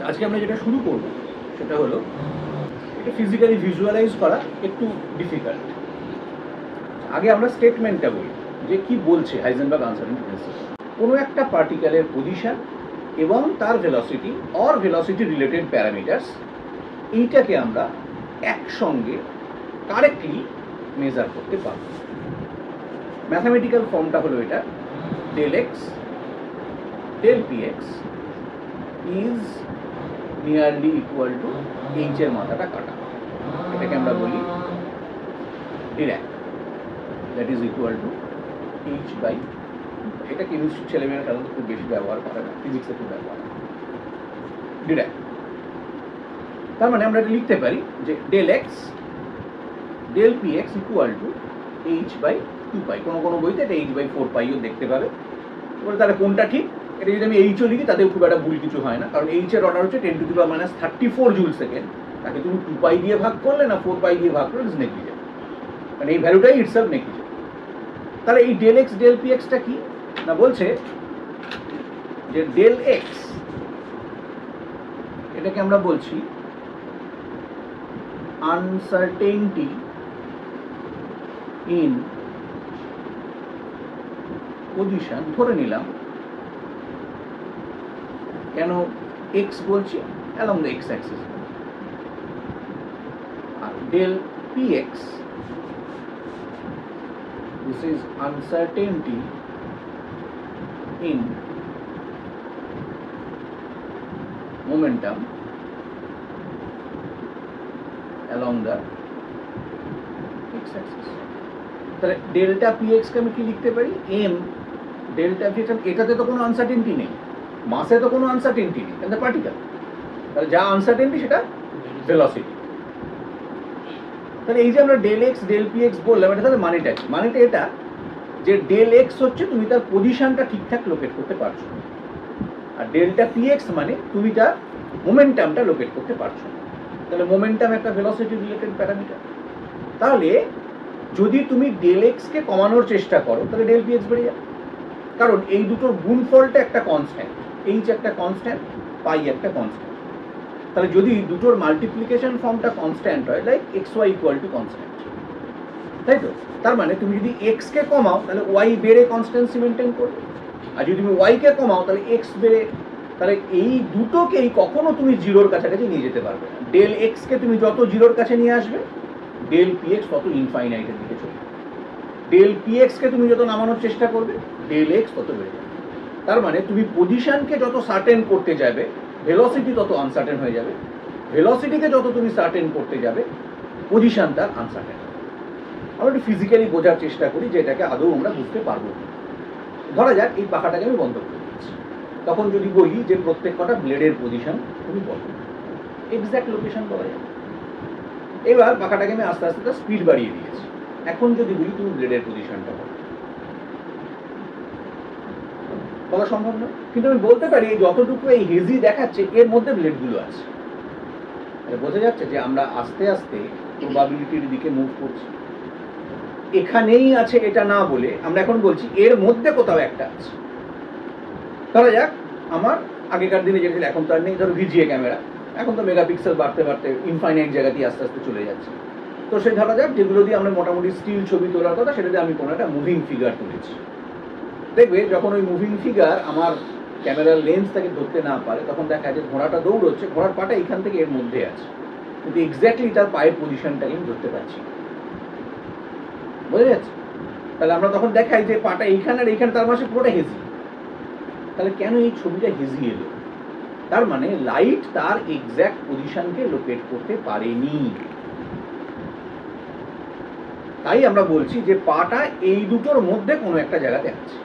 আজকে আমরা যেটা শুরু করব সেটা হলো এটা ফিজিক্যালি ভিজুয়ালাইজ করা একটু ডিফিকাল্ট। আগে আমরা স্টেটমেন্টটা বলি যে কি বলছে হাইজেনবার্গ আনসারিং প্রিন্সিপাল। কোনো একটা পার্টিকেলের পজিশন এবং তার velocity or velocity related parameters এইটাকে আমরা একসঙ্গে কারেক্টলি মেজার করতে পারব। ম্যাথামেটিক্যাল ফর্মটা হলো এটা, del x del P x is nearly equal to h এর মাথাটা কাটা, এটাকে আমরা বলি Dirac, that is equal to h by, এটা কেমিস্ট্রি ছেলেমেয়েরা সাধারণত খুব বেশি ব্যবহার করে না, ফিজিক্সে খুব ব্যবহার করে ডিরাক। তার মানে আমরা এটা লিখতে পারি যে del x del P x equal to h by 2 pi. কোনো কোনো বইতে এটা এইচ বাই 4 পাইও দেখতে পাবে। এবার তাহলে কোনটা ঠিক? এটা যদি আমি এইচও লিখি তাতেও খুব একটা ভুল কিছু হয় না, কারণ এইচের অর্ডার হচ্ছে 10⁻³ জুল সেকেন্ড। তাকে তুমি 2 পাই দিয়ে ভাগ করলে না 4 পাই দিয়ে ভাগ করলে ইজ নেগলিজেবল, মানে এই ভ্যালুটাই ইটসেলফ নেগলিজেবল। তাহলে এই ডেল এক্স ডেল পি এক্সটা কি না, বলছে যে ডেল এক্স এটাকে আমরা বলছি আনসার্টেনটি ইন পজিশন। ধরে নিলাম, কেন এক্স বলছি, অ্যালং দ্য এক্স অ্যাক্সিস। আর del P x, this is uncertainty in momentum along the x axis. তাহলে ডেল্টা পি এক্সকে আমি কি লিখতে পারি, এম ডেল্টা পি এক্স। এটাতে তো কোনো আনসার্টেনটি নেই, মাসে তো কোনো আনসার্টেনটি নেই, কিন্তু পার্টিকেল। তাহলে যা আনসার্টেনটি সেটা ভেলোসিটি। তাহলে এই যে আমরা del x del P x বললাম, এটা তাহলে মানেটা কি? মানেটা এটা যে ডেল এক্স হচ্ছে তুমি তার পজিশনটা ঠিকঠাক লোকেট করতে পারছো, আর ডেল্টা পি এক্স মানে তুমি তার মোমেন্টামটা লোকেট করতে পারছো। তাহলে মোমেন্টাম একটা ভেলোসিটি রিলেটেড প্যারামিটার। তাহলে যদি তুমি ডেল এক্সকে কমানোর চেষ্টা করো তাহলে ডেল পি এক্স বেড়ে যাবে, কারণ এই দুটোর গুণফলটা একটা কনস্ট্যান্ট, এইচ একটা কনস্ট্যান্ট, পাই একটা কনস্ট্যান্ট। তাহলে যদি দুটোর মাল্টিপ্লিকেশন ফর্মটা কনস্ট্যান্ট হয়, like x y equal to constant, তাই তো? তার মানে তুমি যদি এক্সকে কমাও তাহলে ওয়াই বেড়ে কনস্ট্যান্সি মেনটেন করবে, আর যদি তুমি ওয়াইকে কমাও তাহলে এক্স বেড়ে। তাহলে এই দুটোকেই কখনো তুমি জিরোর কাছাকাছি নিয়ে যেতে পারবে না। ডেল এক্সকে তুমি যত জিরোর কাছে নিয়ে আসবে, ডেল পি এক্স তত ইনফাইনাইটের দিকে চলে যাবে। ডেল পি এক্সকে তুমি যত নামানোর চেষ্টা করবে, ডেল এক্স তত বেড়ে যাবে। তার মানে তুমি পজিশনকে যত সার্টেন করতে যাবে, ভেলোসিটি তত আনসার্টেন হয়ে যাবে। ভেলোসিটিকে যত তুমি সার্টেন করতে যাবে, পজিশন তার আনসার্টেন। আমরা একটু ফিজিক্যালি বোঝার চেষ্টা করি যে এটাকে আদৌ আমরা বুঝতে পারবো। ধরা যাক এই পাখাটাকে আমি বন্ধ করে দিচ্ছি, তখন যদি বলি যে প্রত্যেক কটা ব্লেডের পজিশন তুমি বলো, এক্স্যাক্ট লোকেশন বলা যাবে। এবার পাখাটাকে আমি আস্তে আস্তে স্পিড বাড়িয়ে দিয়েছি, এখন যদি বলি তুমি ব্লেডের পজিশনটা বলো, বলা সম্ভব নয়। কিন্তু আমি বলতে পারি যতটুকু এই হেজি দেখাচ্ছে এর মধ্যে ব্লেডগুলো আছে। বোঝা যাচ্ছে যে আমরা আস্তে আস্তে প্রবাবিলিটির দিকে মুভ করছি। এখানেই আছে এটা না বলে আমরা এখন বলছি এর মধ্যে কোথাও একটা আছে। ধরা যাক আমার আগেকার দিনে যেটা ছিল, এখন তো আর নেই, ধরো ভিজিএ ক্যামেরা, এখন তো মেগাপিক্সেল বাড়তে বাড়তে ইনফাইনাইট জায়গাতেই আস্তে আস্তে চলে যাচ্ছে। তো সেই ধরা যাক যেগুলো দিয়ে আমরা মোটামুটি স্টিল ছবি তোলার কথা, সেটা দিয়ে আমি কোনো একটা মুভিং ফিগার তুলেছি। দেখবে যখন ওই মুভিং ফিগার আমার ক্যামেরার লেন্স তাকে ধরতে না পারে, তখন দেখা যায় যে ঘোড়াটা দৌড়চ্ছে, ঘোড়ার পাটা এইখান থেকে এর মধ্যে আছে, কিন্তু এক্স্যাক্টলি তার পায়ের পজিশনটাকে আমি ধরতে পারছি। বোঝা যাচ্ছে? তাহলে আমরা তখন দেখাই যে পাটা এইখানে আর এইখানে, তার মাসে পুরোটা হেজি। তাহলে কেন এই ছবিটা হেজি এলো? তার মানে লাইট তার এক্স্যাক্ট পজিশনকে লোকেট করতে পারেনি। তাই আমরা বলছি যে পাটা এই দুটোর মধ্যে কোনো একটা জায়গাতে আছে।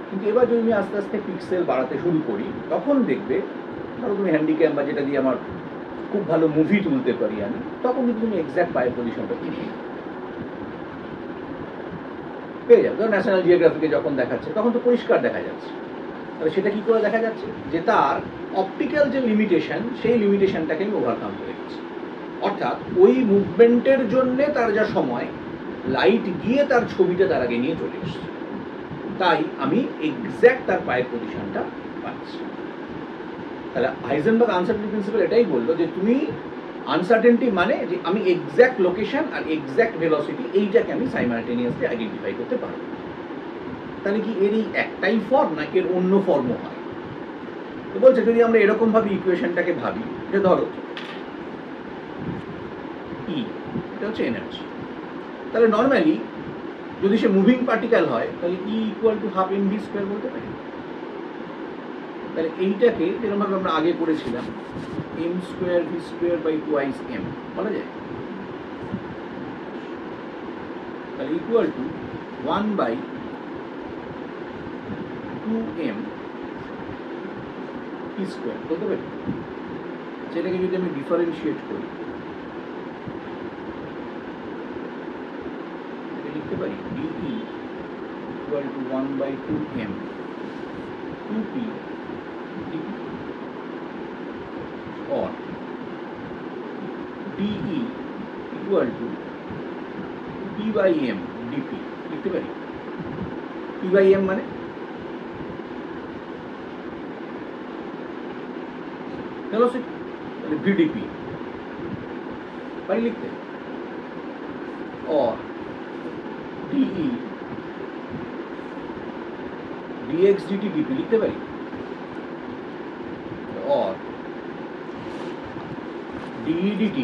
কিন্তু এবার যদি আমি আস্তে আস্তে পিক্সেল বাড়াতে শুরু করি, তখন দেখবে, ধরো তুমি হ্যান্ডিক্যাম বা যেটা দিয়ে আমার খুব ভালো মুভি তুলতে পারি আমি, তখন কিন্তু তুমি এক্স্যাক্ট পায়ের পজিশনটা পেয়ে যাবে। ধরো ন্যাশনাল জিওগ্রাফিকে যখন দেখাচ্ছে তখন তো পরিষ্কার দেখা যাচ্ছে। তাহলে সেটা কি করে দেখা যাচ্ছে? যে তার অপটিক্যাল যে লিমিটেশন, সেই লিমিটেশনটাকে আমি ওভারকাম করে গেছি। অর্থাৎ ওই মুভমেন্টের জন্যে তার যা সময়, লাইট গিয়ে তার ছবিটা তার আগে নিয়ে চলে এসছে, তাই আমি এক্স্যাক্ট তার পায়ের পজিশনটা পাচ্ছি। তাহলে হাইজেনবার্গ আনসার্টেনিটি প্রিন্সিপাল এটাই বললো যে তুমি আনসার্টেনিটি মানে যে আমি এক্স্যাক্ট লোকেশন আর এক্স্যাক্ট ভেলোসিটি এইটাকে আমি সাইমালটেনিয়াসলি আইডেন্টিফাই করতে পারবো। তাহলে কি এর এই একটাই ফর্ম না এর অন্য ফর্মও হয়? তো বলছে যদি আমরা এরকম ভাবে ইকুয়েশনটাকে ভাবি যে ধরো ই এটা হচ্ছে এনার্জি, তাহলে নর্মালি যদি সে মুভিং পার্টিকেল হয় তাহলে E equal to half m v square বলতে পারি। তাহলে এইটাকে যেরকমভাবে আমরা আগে করেছিলাম m square v square by twice m বলা যায়, তাহলে equal to 1 by 2m v square বলতে পারি। সেটাকে যদি আমি ডিফারেন্সিয়েট করি লিখতে পারি dE equal to 1 by 2m 2p dp or DE equal to P by M dP লিখতে পারি। P by M মানে ভেলোসিটি, তাহলে VDP পারি লিখতে, or DE dx dt dP লিখতে পারি, or dE dt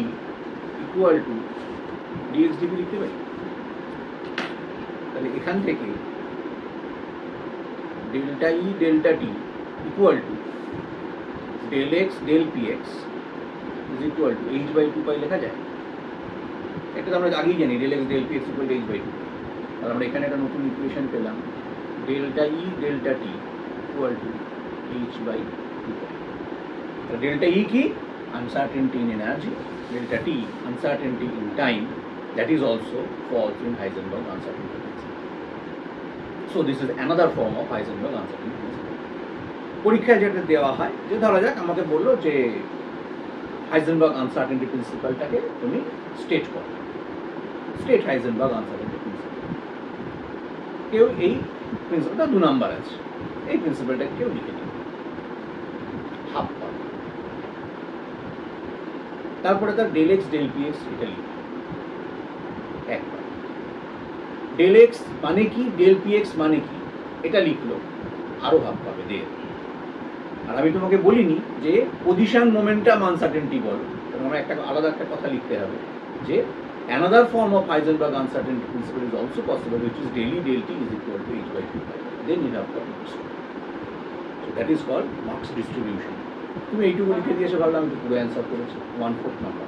equal to dx dP লিখতে পারি। তাহলে এখান থেকে delta E delta t equal to del x del P x is equal to h by 2 pi লেখা যায়। এটা তো আমরা আগেই জানি del x del P x equal to h by 2। তাহলে আমরা এখানে একটা নতুন ইকুয়েশন পেলাম delta E delta t equal to h by 2 pi. Delta E key uncertainty in energy, delta T uncertainty in time, that is also falls in Heisenberg uncertainty principle. So this is another form of Heisenberg uncertainty principle. পরীক্ষায় যেটা দেওয়া হয় যে ধরা যাক আমাকে বললো যে হাইজেনবার্গ আনসার্টেনিটি প্রিন্সিপালটাকে তুমি স্টেট করো, স্টেট হাইজেনবার্গ আনসার্টেনিটি প্রিন্সিপাল। কেউ এই প্রিন্সিপালটা 2 নাম্বার আছে, এই প্রিন্সিপালটাকে কেউ লিখে নেবে হাফ পাবে। তারপরে তার del x del P x এটা লিখবে একবার, ডেল এক্স মানে কি ডেল পি এক্স মানে কি এটা লিখলো আরো হাফ পাবে দেড়। আর আমি তোমাকে বলিনি যে পজিশন মোমেন্টাম আনসার্টেনিটি বলো, আমরা একটা আলাদা একটা কথা লিখতে হবে যে another form of Heisenberg uncertainty principle is also possible, which is del E del T is equal to h by 2 pi. Then you have got Marx. So that is called Marx distribution. তুমি এইটুকু লিখে দিয়েছো ভাবলাম আমি তো পুরো answer করেছি 1/4 number.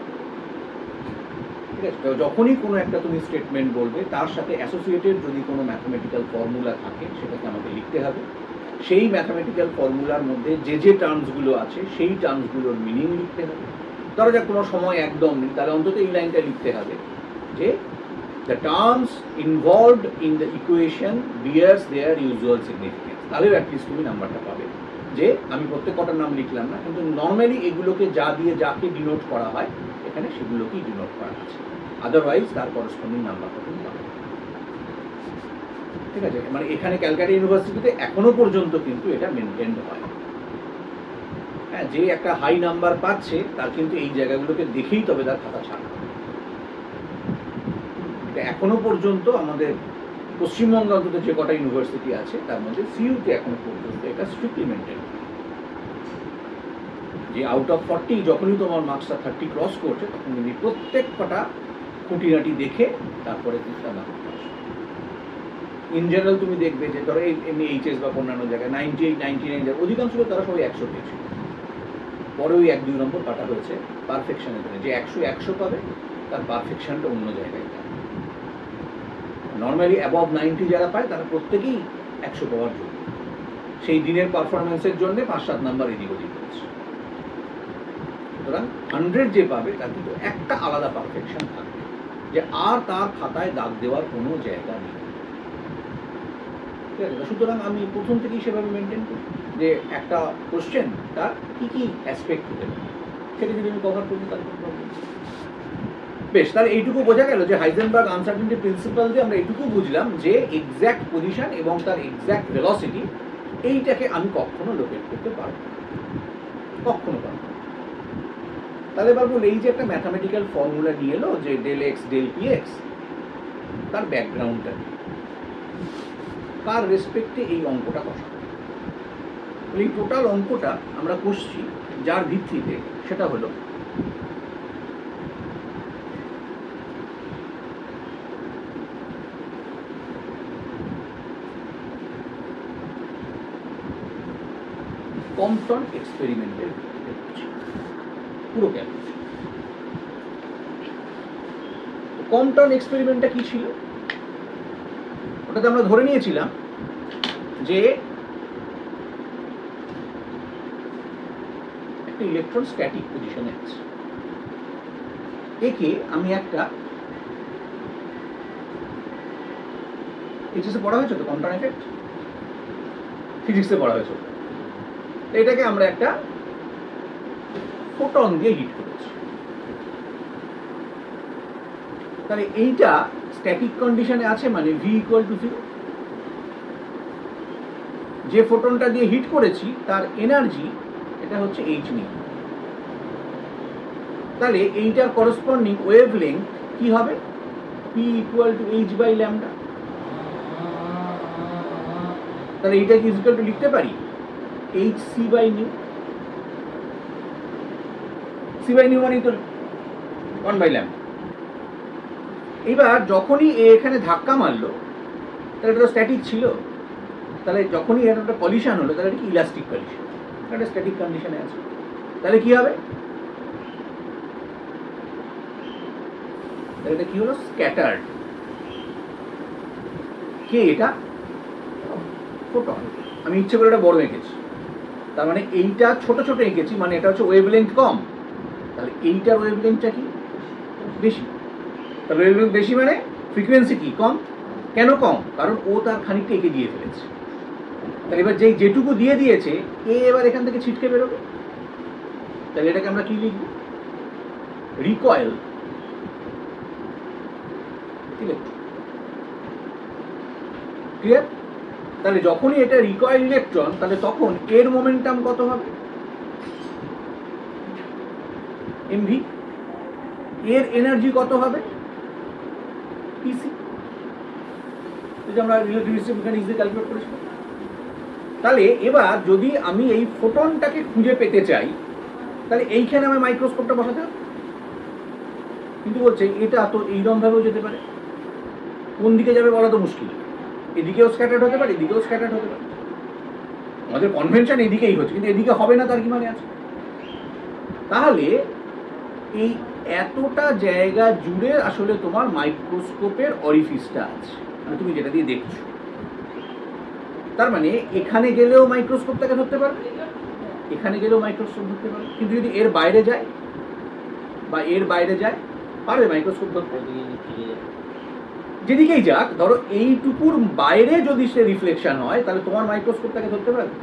ঠিক আছে, যখনই কোনো একটা তুমি স্টেটমেন্ট বলবে তার সাথে অ্যাসোসিয়েটেড যদি কোনো ম্যাথমেটিক্যাল ফর্মুলা থাকে সেটাকে আমাকে লিখতে হবে। সেই ম্যাথমেটিক্যাল ফর্মুলার মধ্যে যে যে টার্মসগুলো আছে সেই টার্মসগুলোর মিনিং লিখতে হবে। ধরো যা কোনো সময় একদম নেই তাহলে অন্তত এই লাইনটা লিখতে হবে যে the terms involved in the equation bears their usual significance. তাহলেও অ্যাটলিস্ট তুমি নাম্বারটা পাবে। যে আমি প্রত্যেক কটার নাম লিখলাম না, কিন্তু নর্মালি এগুলোকে যা দিয়ে যাকে ডিনোট করা হয় এখানে সেগুলোকেই ডিনোট করা আছে, আদারওয়াইজ তার করসপন্ডিং নাম্বারটা তুমি পাবে। ঠিক আছে, মানে এখানে ক্যালকাটা ইউনিভার্সিটিতে এখনো পর্যন্ত কিন্তু এটা মেনটেন্ড হয়। হ্যাঁ, যে একটা হাই নাম্বার পাচ্ছে তার কিন্তু এই জায়গাগুলোকে দেখেই তবে তার খাতা ছাড়া। এটা এখনো পর্যন্ত আমাদের পশ্চিমবঙ্গে অন্তত যে কটা ইউনিভার্সিটি আছে তার মধ্যে সিইউতে এখনো পর্যন্ত এটা স্ট্রিক্টলি মেনটেন, যে আউট অফ 40 যখনই তোমার মার্কসটা 30 ক্রস করছে তখন তুমি প্রত্যেক কটা খুঁটিনাটি দেখে তারপরে কিছুটা নাম। ইন জেনারেল তুমি দেখবে যে ধরো এমনি এইচএস বা অন্যান্য জায়গায় 98, 99 যায়, অধিকাংশ তারা সবাই 100 পেয়েছে। পরে ওই 1-2 নম্বর কাটা হয়েছে পারফেকশনের জন্য, যে 100 পাবে তার পারফেকশনটা অন্য জায়গায় যায়। নর্মালি অ্যাবভ 90 যারা পায় তারা প্রত্যেকেই 100 পাওয়ার জন্য সেই দিনের পারফরমেন্সের জন্য 5-7 নাম্বার এদিক ওদিক হচ্ছে। সুতরাং 100 যে পাবে তার কিন্তু একটা আলাদা পারফেকশন থাকবে, যে আর তার খাতায় দাগ দেওয়ার কোনো জায়গা নেই। ঠিক আছে, সুতরাং আমি প্রথম থেকেই সেভাবে মেনটেন করি যে একটা কোশ্চেন তার কী কী অ্যাসপেক্ট হতে পারে সেটা যদি আমি কভার করি তার কোনো প্রবলেম। বেশ, তাহলে এইটুকু বোঝা গেল যে হাইজেনবার্গ আনসার্টেনিটি প্রিন্সিপাল দিয়ে আমরা এইটুকু বুঝলাম যে এক্স্যাক্ট পজিশন এবং তার এক্স্যাক্ট ভেলোসিটি এইটাকে আমি কখনো লোকেট করতে পারবো না। কখনো পারবো না। তাহলে এবার বল, এই যে একটা ম্যাথামেটিক্যাল ফর্মুলা নিয়ে এলো যে del x del P x, তার ব্যাকগ্রাউন্ডটা কার রেসপেক্টে এই অঙ্কটা কষা, এই টোটাল অঙ্কটা আমরা কষছি যার ভিত্তিতে, সেটা হলো কম্পটন এক্সপেরিমেন্টের ভিত্তিতে পুরো ক্যালকুলেশন। কম্পটন এক্সপেরিমেন্টটা কি ছিল? ওটাতে আমরা ধরে নিয়েছিলাম যে একটা ইলেকট্রন স্ট্যাটিক পজিশনে আছে, একে আমি একটা এইচএসে পড়া হয়েছে তো কম্পটন এফেক্ট, ফিজিক্সে পড়া হয়েছে, এটাকে আমরা একটা ফোটন দিয়ে হিট করেছি। তাহলে এইটা স্ট্যাটিক কন্ডিশনে আছে, মানে ভি ইকুয়াল টু 0। যে ফোটনটা দিয়ে হিট করেছি তার এনার্জি এটা হচ্ছে এইচ নিউ। তাহলে এইটার করসপন্ডিং ওয়েভ লেংথ কি হবে? P equal to h by lambda. তাহলে এইটা কি ইকুয়াল টু লিখতে পারি h c by nu. C by nu মানে তো 1 বাই ল্যামডা। এইবার যখনই এখানে ধাক্কা মারলো, তাহলে এটা তো স্ট্যাটিক ছিল, তাহলে যখনই এর একটা কলিশন হলো, তাহলে এটা কি ইলাস্টিক কলিশন, একটা স্ট্যাটিক কন্ডিশনে আছে। তাহলে কি হবে? তাহলে এটা কি হলো? স্ক্যাটার্ড। কে এটা? ফোটন। আমি ইচ্ছে করে এটা বড় এঁকেছি, তার মানে এইটা ছোট ছোট এঁকেছি, মানে এটা হচ্ছে ওয়েভ লেন্থ কম, তাহলে এইটার ওয়েভ লেন্থটা কি? বেশি। তাহলে ওয়েভ লেন্থ বেশি মানে ফ্রিকোয়েন্সি কি? কম। কেন কম? কারণ ও তার খানিকটা এঁকে দিয়ে ফেলেছে। তাহলে এবার যেটুকু দিয়ে দিয়েছে এ এবার এখান থেকে ছিটকে বেরোবে। তাহলে এটাকে আমরা কি লিখব? Recoil electron. ক্লিয়ার? তাহলে যখনই এটা রিকয়েল ইলেকট্রন, তাহলে তখন এর মোমেন্টাম কত হবে? এমভি। এর এনার্জি কত হবে? পিসি। এটা আমরা রিলেটিভিস্টিক মেকানিক্স দিয়ে ক্যালকুলেট করেছিলাম। তাহলে এবার যদি আমি এই ফোটনটাকে খুঁজে পেতে চাই, তাহলে এইখানে আমার মাইক্রোস্কোপটা বসাতে হবে। কিন্তু বলছে এটা তো এইরকম ভাবেও যেতে পারে। কোন দিকে যাবে বলা তো মুশকিল। এদিকেও স্ক্যাটার্ড হতে পারে, এদিকেও স্ক্যাটার্ড হতে পারে। আমাদের কনভেনশন এদিকেই হচ্ছে, কিন্তু এদিকে হবে না, তার কি মানে আছে? তাহলে এই এতটা জায়গা জুড়ে আসলে তোমার মাইক্রোস্কোপের অরিফিসটা আছে, মানে তুমি যেটা দিয়ে দেখছো। তার মানে এখানে গেলেও মাইক্রোস্কোপটাকে ধরতে পারবে, এখানে গেলেও মাইক্রোস্কোপ ধরতে পারবে। কিন্তু যদি এর বাইরে যায় বা এর বাইরে যায়, পারবে মাইক্রোস্কোপ ধরতে? যেদিকেই যাক, ধরো এইটুকুর বাইরে যদি সে রিফ্লেকশন হয়, তাহলে তোমার মাইক্রোস্কোপটাকে ধরতে পারবে।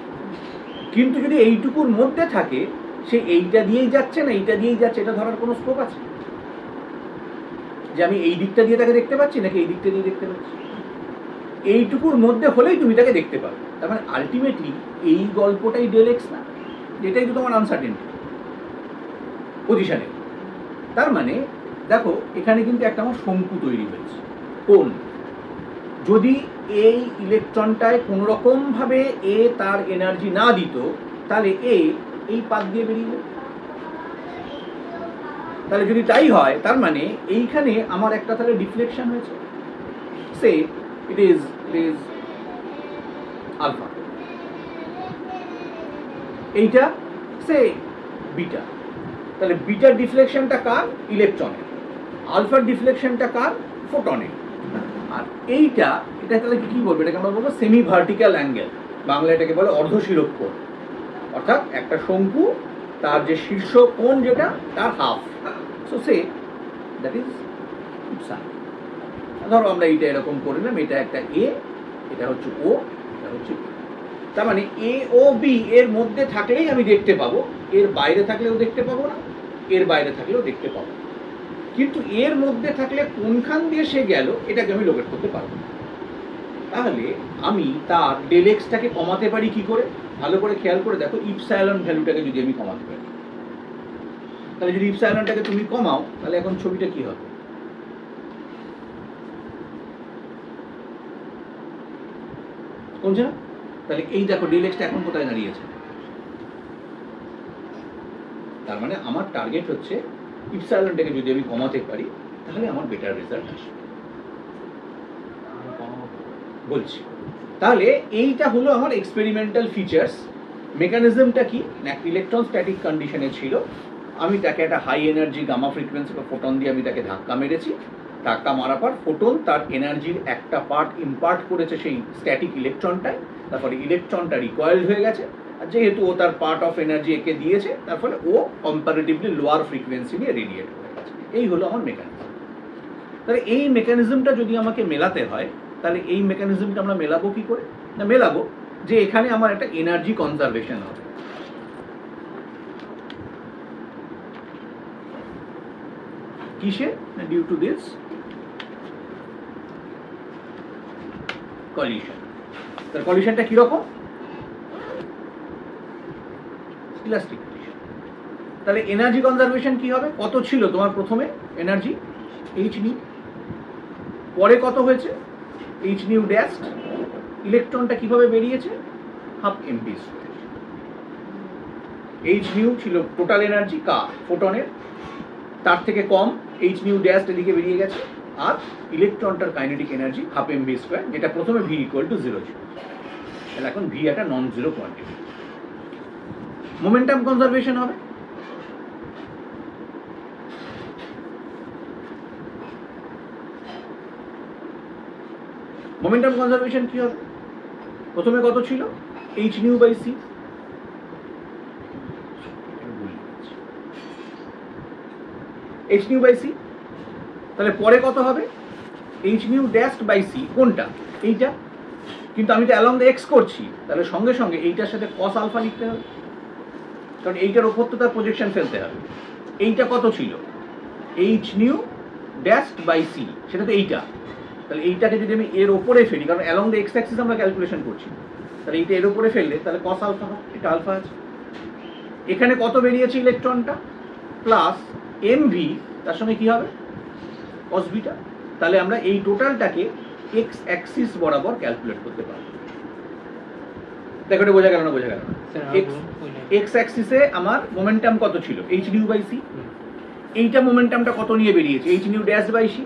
কিন্তু যদি এইটুকুর মধ্যে থাকে, সে এইটা দিয়েই যাচ্ছে না এইটা দিয়েই যাচ্ছে, এটা ধরার কোনো স্কোপ আছে? যে আমি এই দিকটা দিয়ে তাকে দেখতে পাচ্ছি নাকি এই দিকটা দিয়ে দেখতে পাচ্ছি? এইটুকুর মধ্যে হলেই তুমি তাকে দেখতে পাবে। তার মানে আলটিমেটলি এই গল্পটাই ডেল এক্স না, এটাই তো তোমার আনসার্টেনটি পজিশনে। তার মানে দেখো এখানে কিন্তু একটা আমার শঙ্কু তৈরি হয়েছে। কোন? যদি এই ইলেকট্রনটায় কোনো রকমভাবে এ তার এনার্জি না দিত, তাহলে এই পাত দিয়ে বেরিয়ে যাবে। তাহলে যদি তাই হয়, তার মানে এইখানে আমার একটা তাহলে ডিফ্লেকশন হয়েছে, সে ইট ইজ আলফা, এইটা সে বিটা। তাহলে বিটার ডিফ্লেকশনটা কার? ইলেকট্রনের। আলফার ডিফ্লেকশনটা কার? ফোটনের। আর এটা তাহলে কি বলবো? এটাকে আমরা বলবো সেমি ভার্টিক্যাল অ্যাঙ্গেল, বাংলা এটাকে বলে অর্ধশীরক কোণ। অর্থাৎ একটা শঙ্কু, তার যে শীর্ষ কোণ যেটা, তার half. So say that is sine. ধরো আমরা এইটা এরকম করে নিলাম, এটা একটা এ, এটা হচ্ছে ও, এটা হচ্ছে বি। তার মানে এ ও বি এর মধ্যে থাকলেই আমি দেখতে পাবো, এর বাইরে থাকলেও দেখতে পাবো না, এর বাইরে থাকলেও দেখতে পাবো। কিন্তু এর মধ্যে থাকলে কোনখান দিয়ে সে গেল, এটাকে আমি লোকেট করতে পারবো না। তাহলে আমি তার ডেল এক্সটাকে কমাতে পারি কি করে? ভালো করে খেয়াল করে দেখো, ইপসাইলন ভ্যালুটাকে যদি আমি কমাতে পারি, তাহলে যদি ইপসাইলনটাকে তুমি কমাও, তাহলে এখন ছবিটা কি হবে? কমছে না? তাহলে এই দেখো ডেল এক্সটা এখন কোথায় দাঁড়িয়েছে? তার মানে আমার টার্গেট হচ্ছে ইপসাইলনটাকে যদি আমি কমাতে পারি, তাহলে আমার বেটার রেজাল্ট আসবে। বলছি, তাহলে এইটা হলো আমার এক্সপেরিমেন্টাল ফিচার্স। মেকানিজমটা কি? ইলেকট্রন স্ট্যাটিক কন্ডিশনে ছিল, আমি তাকে একটা হাই এনার্জি গামা ফ্রিকোয়েন্সি বা ফোটন দিয়ে আমি তাকে ধাক্কা মেরেছি। ধাক্কা মারার পর ফোটন তার এনার্জির একটা পার্ট ইম্পার্ট করেছে সেই স্ট্যাটিক ইলেকট্রনটায়, তারপরে ইলেকট্রনটা রিকয়েলড হয়ে গেছে, আর যেহেতু ও তার পার্ট অফ এনার্জি একে দিয়েছে, তার ফলে ও কম্পারেটিভলি লোয়ার ফ্রিকোয়েন্সি নিয়ে রেডিয়েট হয়ে গেছে। এই হলো আমার মেকানিজম। তাহলে এই মেকানিজমটা যদি আমাকে মেলাতে হয়, তাহলে এই মেকানিজমটা আমরা মেলাবো কি করে? না, মেলাবো যে এখানে আমার একটা এনার্জি কনজারভেশন হবে। কিসে? না, ডিউ টু দিস কলিশন। তার কলিশনটা কিরকম? Elastic collision. তাহলে এনার্জি কনজারভেশন কি হবে? কত ছিল তোমার প্রথমে এনার্জি? H new. পরে কত হয়েছে? H nu dash. ইলেকট্রনটা কিভাবে বেরিয়েছে? Half MP square. H nu ছিল টোটাল এনার্জি ফোটনের, তার থেকে কম এইচ নিউ ড্যাশ এদিকে বেরিয়ে গেছে, আর ইলেকট্রনটার kinetic energy half MV square, যেটা প্রথমে ভি ইকুয়াল টু 0 ছিল। তাহলে এখন ভি একটা non zero quantity. Momentum conservation হবে। মোমেন্টাম কনজারভেশন কি হবে? প্রথমে কত ছিল? H nu by c. H nu by c. তাহলে পরে কত হবে? H nu dash by c. কোনটা? এইটা। কিন্তু আমি তো অ্যালং দ্য এক্স করছি, তাহলে সঙ্গে সঙ্গে এইটার সাথে কস আলফা লিখতে হবে, কারণ এইটার ওপর তো তার প্রজেকশন ফেলতে হবে। এইটা কত ছিল? H nu dash by c, সেটা তো এইটা। তাহলে এইটাকে যদি আমি এর ওপরে ফেলি, কারণ অ্যালং দ্য এক্স অ্যাক্সিস আমরা ক্যালকুলেশন করছি, তাহলে এইটা এর ওপরে ফেললে তাহলে কস আলফা হয়, এটা আলফা আছে। এখানে কত বেরিয়েছে ইলেকট্রনটা? প্লাস এম ভি, তার সঙ্গে কি হবে? কস বিটা। তাহলে আমরা এই টোটালটাকে এক্স অ্যাক্সিস বরাবর ক্যালকুলেট করতে পারবো। দেখো এটা বোঝা গেল না? বোঝা গেল না? এক্স অ্যাক্সিসে আমার মোমেন্টাম কত ছিল? H nu by c. এইটা মোমেন্টামটা কত নিয়ে বেরিয়েছে? H nu dash by c.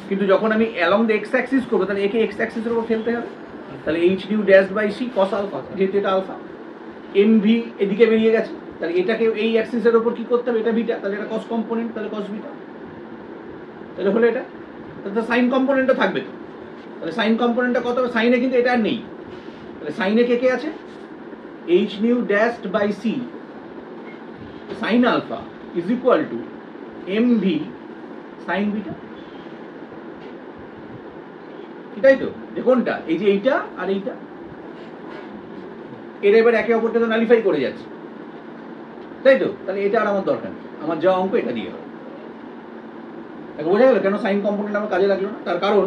কিন্তু যখন আমি অ্যালং দ্য এক্স অ্যাক্সিস করবো, তাহলে একে এক্স অ্যাক্সিসের উপর ফেলতে হবে, তাহলে h nu dash by c cos alpha, যেহেতু এটা আলফা। এম ভি এদিকে বেরিয়ে গেছে, তাহলে এটাকে এই অ্যাক্সিসের উপর কি করতে হবে? এটা বিটা, তাহলে এটা কস কম্পোনেন্ট, তাহলে কস বিটা। তাহলে হলো এটা। তাহলে সাইন কম্পোনেন্টও থাকবে তো, তাহলে সাইন কম্পোনেন্টটা কত হবে? সাইনে কিন্তু এটা আর নেই, তাহলে সাইনে কে কে আছে? H nu dash by c sine alpha is equal to m v sine beta. এটাই তো, যে কোনটা? এই যে এইটা আর এইটা, এর এবার একে অপরকে তো নালিফাই করে যাচ্ছে, তাই তো? তাহলে এটা আর আমার দরকার নেই, আমার যা অঙ্ক এটা দিয়ে হবে। বোঝা গেল কেন সাইন কম্পোনেন্ট আমার কাজে লাগলো না? তার কারণ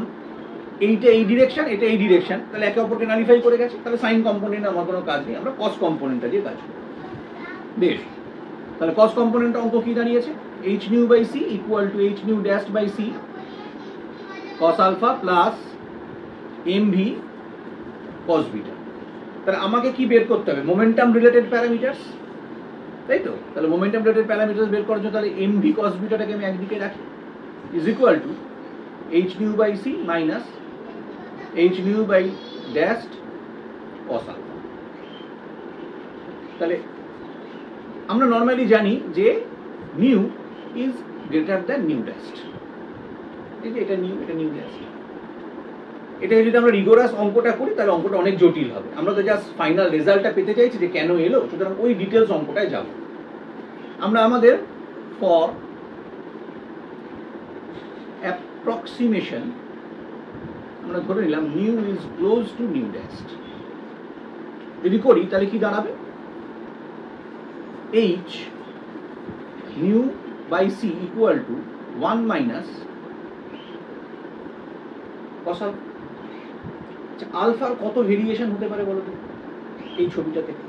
এইটা এই ডিরেকশন, এটা এই ডিরেকশন, তাহলে একে অপরকে নালিফাই করে গেছে, তাহলে সাইন কম্পোনেন্ট আমার কোনো কাজ নেই, আমরা কস কম্পোনেন্টটা দিয়ে কাজ করি। বেশ, তাহলে কস কম্পোনেন্ট অঙ্ক কি দাঁড়িয়েছে? H nu by c equal to h nu dash by c cos alpha plus m v cos beta. তাহলে আমাকে কি বের করতে হবে? মোমেন্টাম রিলেটেড প্যারামিটার্স, তাই তো? তাহলে মোমেন্টাম রিলেটেড প্যারামিটার্স বের করার জন্য তাহলে এম ভি কস বিটাটাকে আমি একদিকে রাখি, is equal to h nu by c minus h nu by dash cos alpha. তাহলে আমরা নর্মালি জানি যে nu is greater than nu dash, এই যে এটা নিউ, এটা নিউ ড্যাশ। এটা যদি আমরা রিগোরাস অঙ্কটা করি, তাহলে অঙ্কটা অনেক জটিল হবে। আমরা তো জাস্ট ফাইনাল রেজাল্টটা পেতে চাইছি যে কেন এলো, সুতরাং ওই ডিটেলস অঙ্কটায় যাব। আমরা আমাদের ফর অ্যাপ্রক্সিমেশন আমরা ধরে নিলাম nu is close to nu dash. যদি করি তাহলে কি দাঁড়াবে? H nu by c equal to 1 minus cos alpha. আচ্ছা, আলফার কত ভেরিয়েশন হতে পারে বলো তো এই ছবিটা থেকে?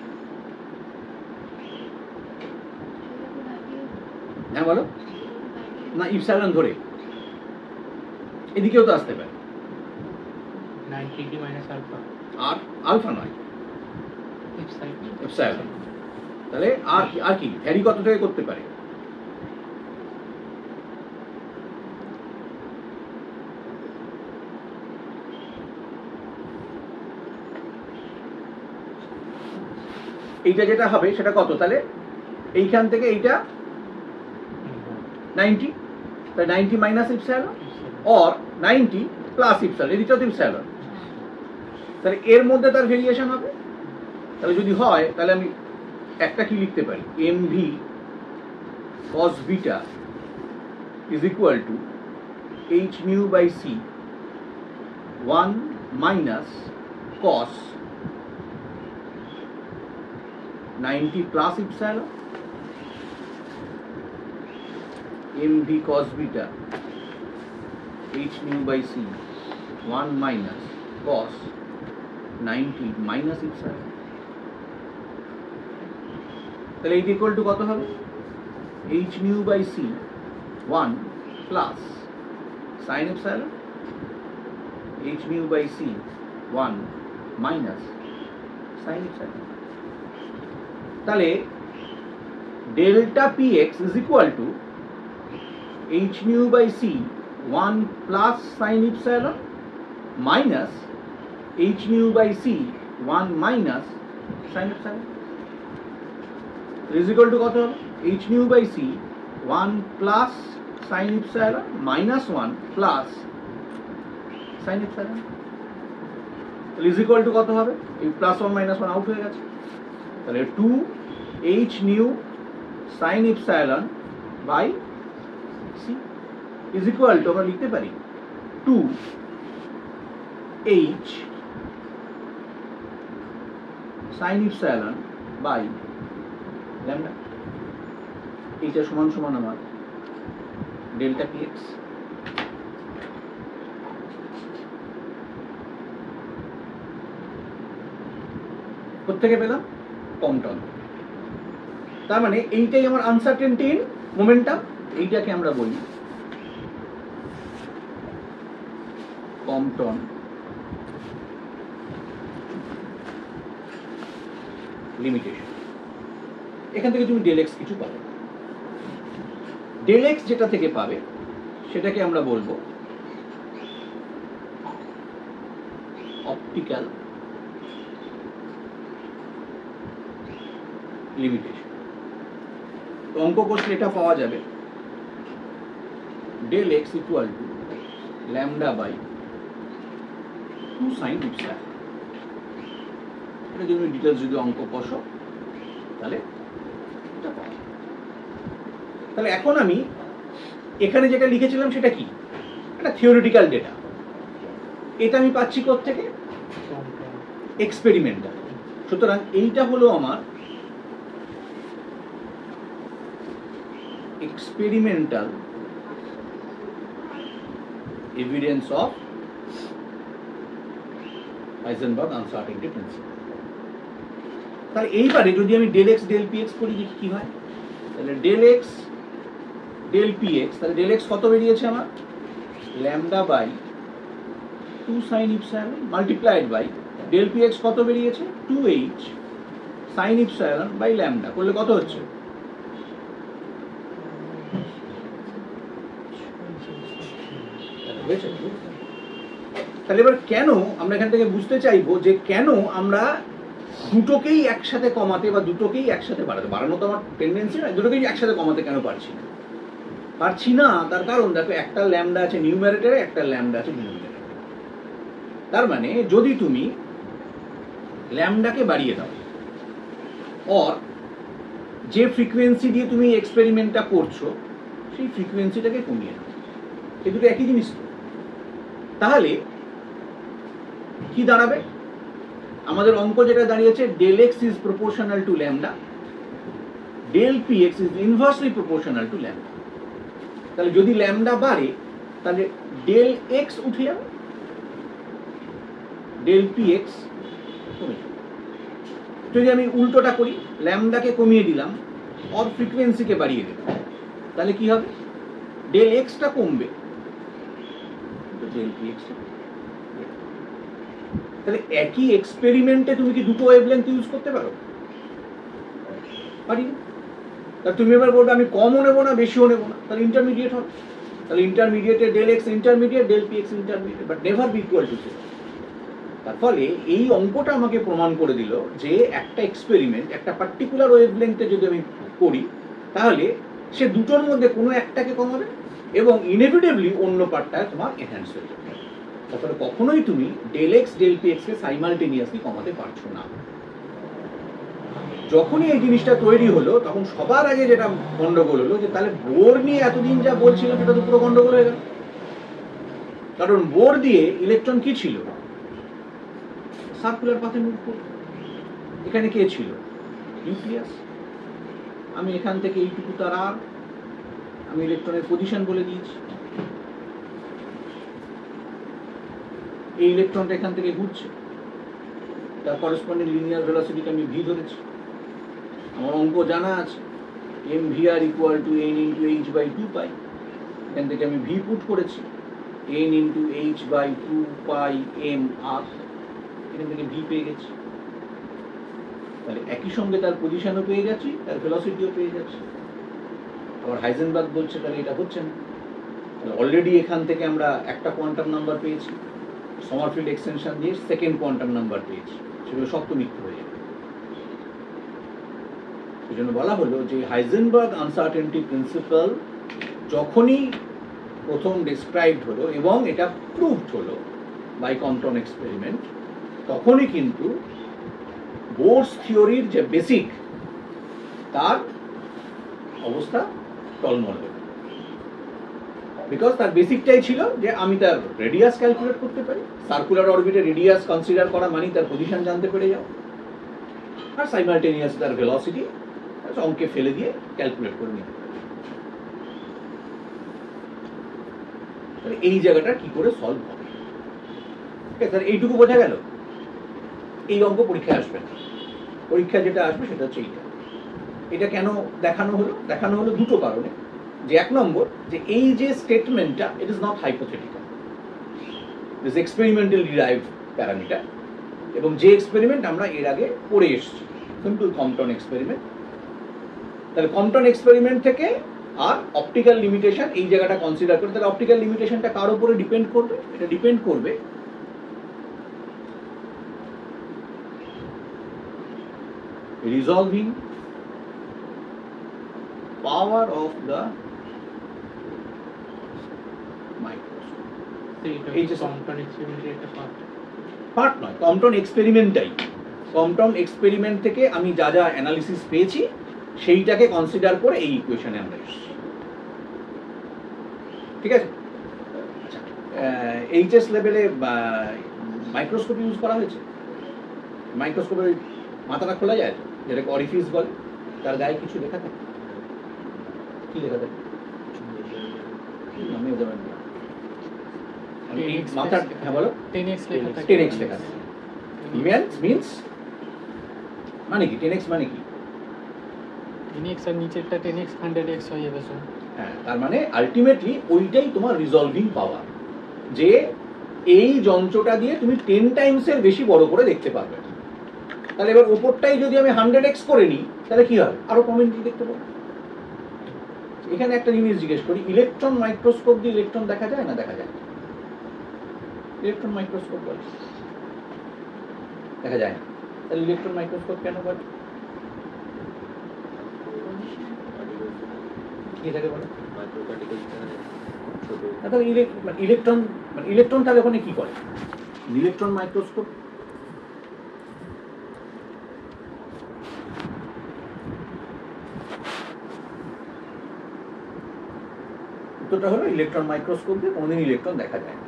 হ্যাঁ বলো না, ইপসাইলন ধরে এদিকেও তো আসতে পারে। 90 মাইনাস আলফা, আর আলফা নয়, এপসাইলন। তাহলে আর কি ভ্যারি কত থেকে করতে পারে? এইটা যেটা হবে সেটা কত? তাহলে এইখান থেকে এইটা 90, তাহলে 90 minus epsilon or 90 plus epsilon, এদিকেও তো ইপসাইলন। তাহলে এর মধ্যে তার ভেরিয়েশন হবে। তাহলে যদি হয় তাহলে আমি একটা কি লিখতে পারি, mv cos beta is equal to h mu by c 1 minus cos 90 plus epsilon mv cos beta h mu by c 1 minus cos 90 minus epsilon। তাহলে এইটা ইকুয়াল টু কত হবে? h mu by c 1 plus sin epsilon h mu by c 1 minus sin epsilon। তাহলে delta px is equal to h mu by c 1 plus sin epsilon minus h mu by c 1 minus sin epsilon is equal to কত হবে? h mu by c 1 plus sin epsilon minus 1 plus sin epsilon is equal to কত হবে? এই plus 1 minus 1 out হয়ে গেছে। তাহলে 2 h nu sin epsilon by c is equal to আমরা লিখতে পারি 2 h sin epsilon by lambda। এইটা সমান সমান আমার ডেল্টা px। কোত্থেকে পেলাম? কম্পটন। তার মানে এইটাই আমার আনসার্টেনটি ইন মোমেন্টাম। এইটাকে আমরা বলি কম্পটন লিমিটেশন। এখান থেকে তুমি ডেল এক্স কিছু পাবে। ডেল এক্স যেটা থেকে পাবে সেটাকে আমরা বলবো অপটিক্যাল লিমিটেশন। তো অঙ্ক করলে এটা পাওয়া যাবে del x equal to lambda by 2 sine epsilon. এটা যদি ডিটেলস যদি অঙ্ক কষো তাহলে এটা পাওয়া যাবে। তাহলে এখন আমি এখানে যেটা লিখেছিলাম সেটা কি? একটা থিওরিটিক্যাল ডেটা। এটা আমি পাচ্ছি কোত্থেকে? এক্সপেরিমেন্টাল। সুতরাং এইটা হলো আমার experimental evidence of Heisenberg uncertainty principle। তাহলে এইবারে যদি আমি del x del P x করি দেখি কি হয়। তাহলে del x del P x, তাহলে ডেল এক্স কত বেরিয়েছে আমার? Lambda by 2 sine epsilon multiplied by del P x কত বেরিয়েছে? 2h sign epsilon by lambda করলে কত হচ্ছে? তাহলে এবার কেন আমরা এখান থেকে বুঝতে চাইবো যে কেন আমরা দুটোকেই একসাথে কমাতে বা দুটোকেই একসাথে বাড়াতে, বাড়ানো তো আমার টেন্ডেন্সি না, দুটোকেই একসাথে কমাতে কেন পারছি না? তার কারণ দেখো, একটা ল্যামডা আছে নিউমারেটরে, একটা ল্যামডা আছে ডিনোমিনেটরে। তার মানে যদি তুমি ল্যামডাকে বাড়িয়ে দাও অর যে ফ্রিকোয়েন্সি দিয়ে তুমি এক্সপেরিমেন্টটা করছো সেই ফ্রিকোয়েন্সিটাকে কমিয়ে দাও, এই দুটো একই জিনিস। তাহলে কি দাঁড়াবে? আমাদের অঙ্ক যেটা দাঁড়িয়েছে del x is proportional to lambda, del P x is inversely proportional to lambda. তাহলে যদি ল্যামডা বাড়ে তাহলে ডেল এক্স উঠে যাবে, ডেল পি এক্স কমে যাবে। যদি আমি উল্টোটা করি, ল্যামডাকে কমিয়ে দিলাম, অর ফ্রিকোয়েন্সিকে বাড়িয়ে দিলাম, তাহলে কি হবে? ডেল এক্সটা কমবে, ডেল পি এক্সটা। তাহলে একই এক্সপেরিমেন্টে তুমি কি দুটো ওয়েভলেন্থ ইউজ করতে পারো? পারি। তা তুমি এবার বলবে আমি কমও নেবো না বেশিও নেবো না, তাহলে ইন্টারমিডিয়েট হবে। তাহলে ইন্টারমিডিয়েটে del X intermediate, del P X intermediate, but never be equal to zero. তার ফলে এই অঙ্কটা আমাকে প্রমাণ করে দিল যে একটা এক্সপেরিমেন্ট একটা পার্টিকুলার ওয়েভলেন্থে যদি আমি করি, তাহলে সে দুটোর মধ্যে কোনো একটাকে কমাবে এবং ইনএভিটেবলি অন্য পার্টটা তোমার এনহ্যান্স হয়ে যাবে। তারপরে কখনোই তুমি ডেল এক্স ডেল পি এক্সকে সাইমালটেনিয়াসলি কমাতে পারছো না। যখনই এই জিনিসটা তৈরি হলো তখন সবার আগে যেটা গন্ডগোল হলো যে তাহলে বোর নিয়ে এতদিন যা বলছিলাম সেটা তো পুরো গন্ডগোল হয়ে গেল। কারণ বোর দিয়ে ইলেকট্রন কি ছিল? সার্কুলার পাথে মুভ করত। এখানে কে ছিল? নিউক্লিয়াস। আমি এখান থেকে এইটুকু তার আর আমি ইলেকট্রনের পজিশন বলে দিয়েছি। এই ইলেকট্রনটা এখান থেকে ঘুরছে, তার করেসপন্ডিং লিনিয়ার ভেলোসিটিকে আমি ভি ধরেছি। আমার অঙ্ক জানা আছে, M V R equal to N into H by two pi. এখান থেকে আমি ভি পুট করেছি, N into H by two pi M R. এখান থেকে ভি পেয়ে গেছি। তাহলে একই সঙ্গে তার পজিশনও পেয়ে যাচ্ছি, তার ভেলোসিটিও পেয়ে যাচ্ছি। আবার হাইজেনবার্গ বলছে তাহলে এটা হচ্ছে না। তাহলে অলরেডি এখান থেকে আমরা একটা কোয়ান্টাম নাম্বার পেয়েছি, সমারফিল্ড এক্সটেনশন দিয়ে সেকেন্ড কোয়ান্টাম নাম্বার পেয়েছি, সেগুলো সব তো মিথ্যে হয়ে যাবে। সেই জন্য বলা হলো যে হাইজেনবার্গ আনসার্টেনটি প্রিন্সিপাল যখনই প্রথম ডিসক্রাইবড হলো এবং এটা প্রুভড হলো বাই কম্পটন এক্সপেরিমেন্ট, তখনই কিন্তু বোরস থিওরির যে বেসিক তার অবস্থা টলমল হলো। বিকজ তার বেসিকটাই ছিল যে আমি তার রেডিয়াস ক্যালকুলেট করতে পারি, সার্কুলার অরবিটে রেডিয়াস কনসিডার করা মানে তার পজিশন জানতে পেরে যাও, আর সাইমালটেনিয়াস তার ভেলোসিটি অঙ্কে ফেলে দিয়ে ক্যালকুলেট করে নিতে পারি। তাহলে এই জায়গাটা কি করে সলভ হবে? তাহলে এইটুকু বোঝা গেল। এই অঙ্ক পরীক্ষায় আসবে না। পরীক্ষা যেটা আসবে সেটা হচ্ছে এইটা। এটা কেন দেখানো হলো? দেখানো হলো দুটো কারণে। যে এক নম্বর, যে এই যে স্টেটমেন্টটা it is not hypothetical, this experimental derived parameter, এবং যে এক্সপেরিমেন্ট আমরা এর আগে পড়ে এসেছি, সিম্পল কম্পটন এক্সপেরিমেন্ট। তাহলে কম্পটন এক্সপেরিমেন্ট থেকে আর অপটিক্যাল লিমিটেশন এই জায়গাটা কনসিডার করে, তাহলে অপটিক্যাল লিমিটেশনটা কার উপরে ডিপেন্ড করবে? এটা ডিপেন্ড করবে resolving power of the microscope. এই যে কম্পটন এক্সপেরিমেন্টের একটা পার্ট নয়, কম্পটন এক্সপেরিমেন্টটাই। কম্পটন এক্সপেরিমেন্ট থেকে আমি যা যা অ্যানালিসিস পেয়েছি সেইটাকে কনসিডার করে এই ইকুয়েশনে আমরা এসেছি। ঠিক আছে? আচ্ছা, এইচএস লেভেলে মাইক্রোস্কোপ ইউজ করা হয়েছে। মাইক্রোস্কোপের মাথাটা খোলা যায়, যেটাকে অরিফিস বলে, তার গায়ে কিছু লেখা থাকে। কি লেখা থাকে? মাথার, হ্যাঁ বলো। 10x লেখা থাকে। 10x লেখা থাকে মিন্স মানে কি? 10x মানে কি? 10x আর নিচেরটা 10x 100x হয়ে যাবে। হ্যাঁ, তার মানে আলটিমেটলি ওইটাই তোমার রিজলভিং পাওয়ার, যে এই যন্ত্রটা দিয়ে তুমি 10 টাইমসের বেশি বড় করে দেখতে পারবে। তাহলে এবার উপরটাই যদি আমি 100x করে নিই তাহলে কি হবে? আরো কমেন্টলি দেখতে পাবো। এখানে একটা জিনিস জিজ্ঞেস করি, ইলেকট্রন মাইক্রোস্কোপ দিয়ে ইলেকট্রন দেখা যায় না? দেখা যায়। ইলেকট্রন মাইক্রোস্কোপ বলে দেখা যায় না, তাহলে ইলেকট্রন মাইক্রোস্কোপ কেন বলে? কি থাকে বলে? তাহলে ইলেকট্রন তাহলে ওখানে কি করে? ইলেকট্রন মাইক্রোস্কোপ উত্তরটা হলো ইলেকট্রন মাইক্রোস্কোপ দিয়ে কোনোদিন ইলেকট্রন দেখা যায় না।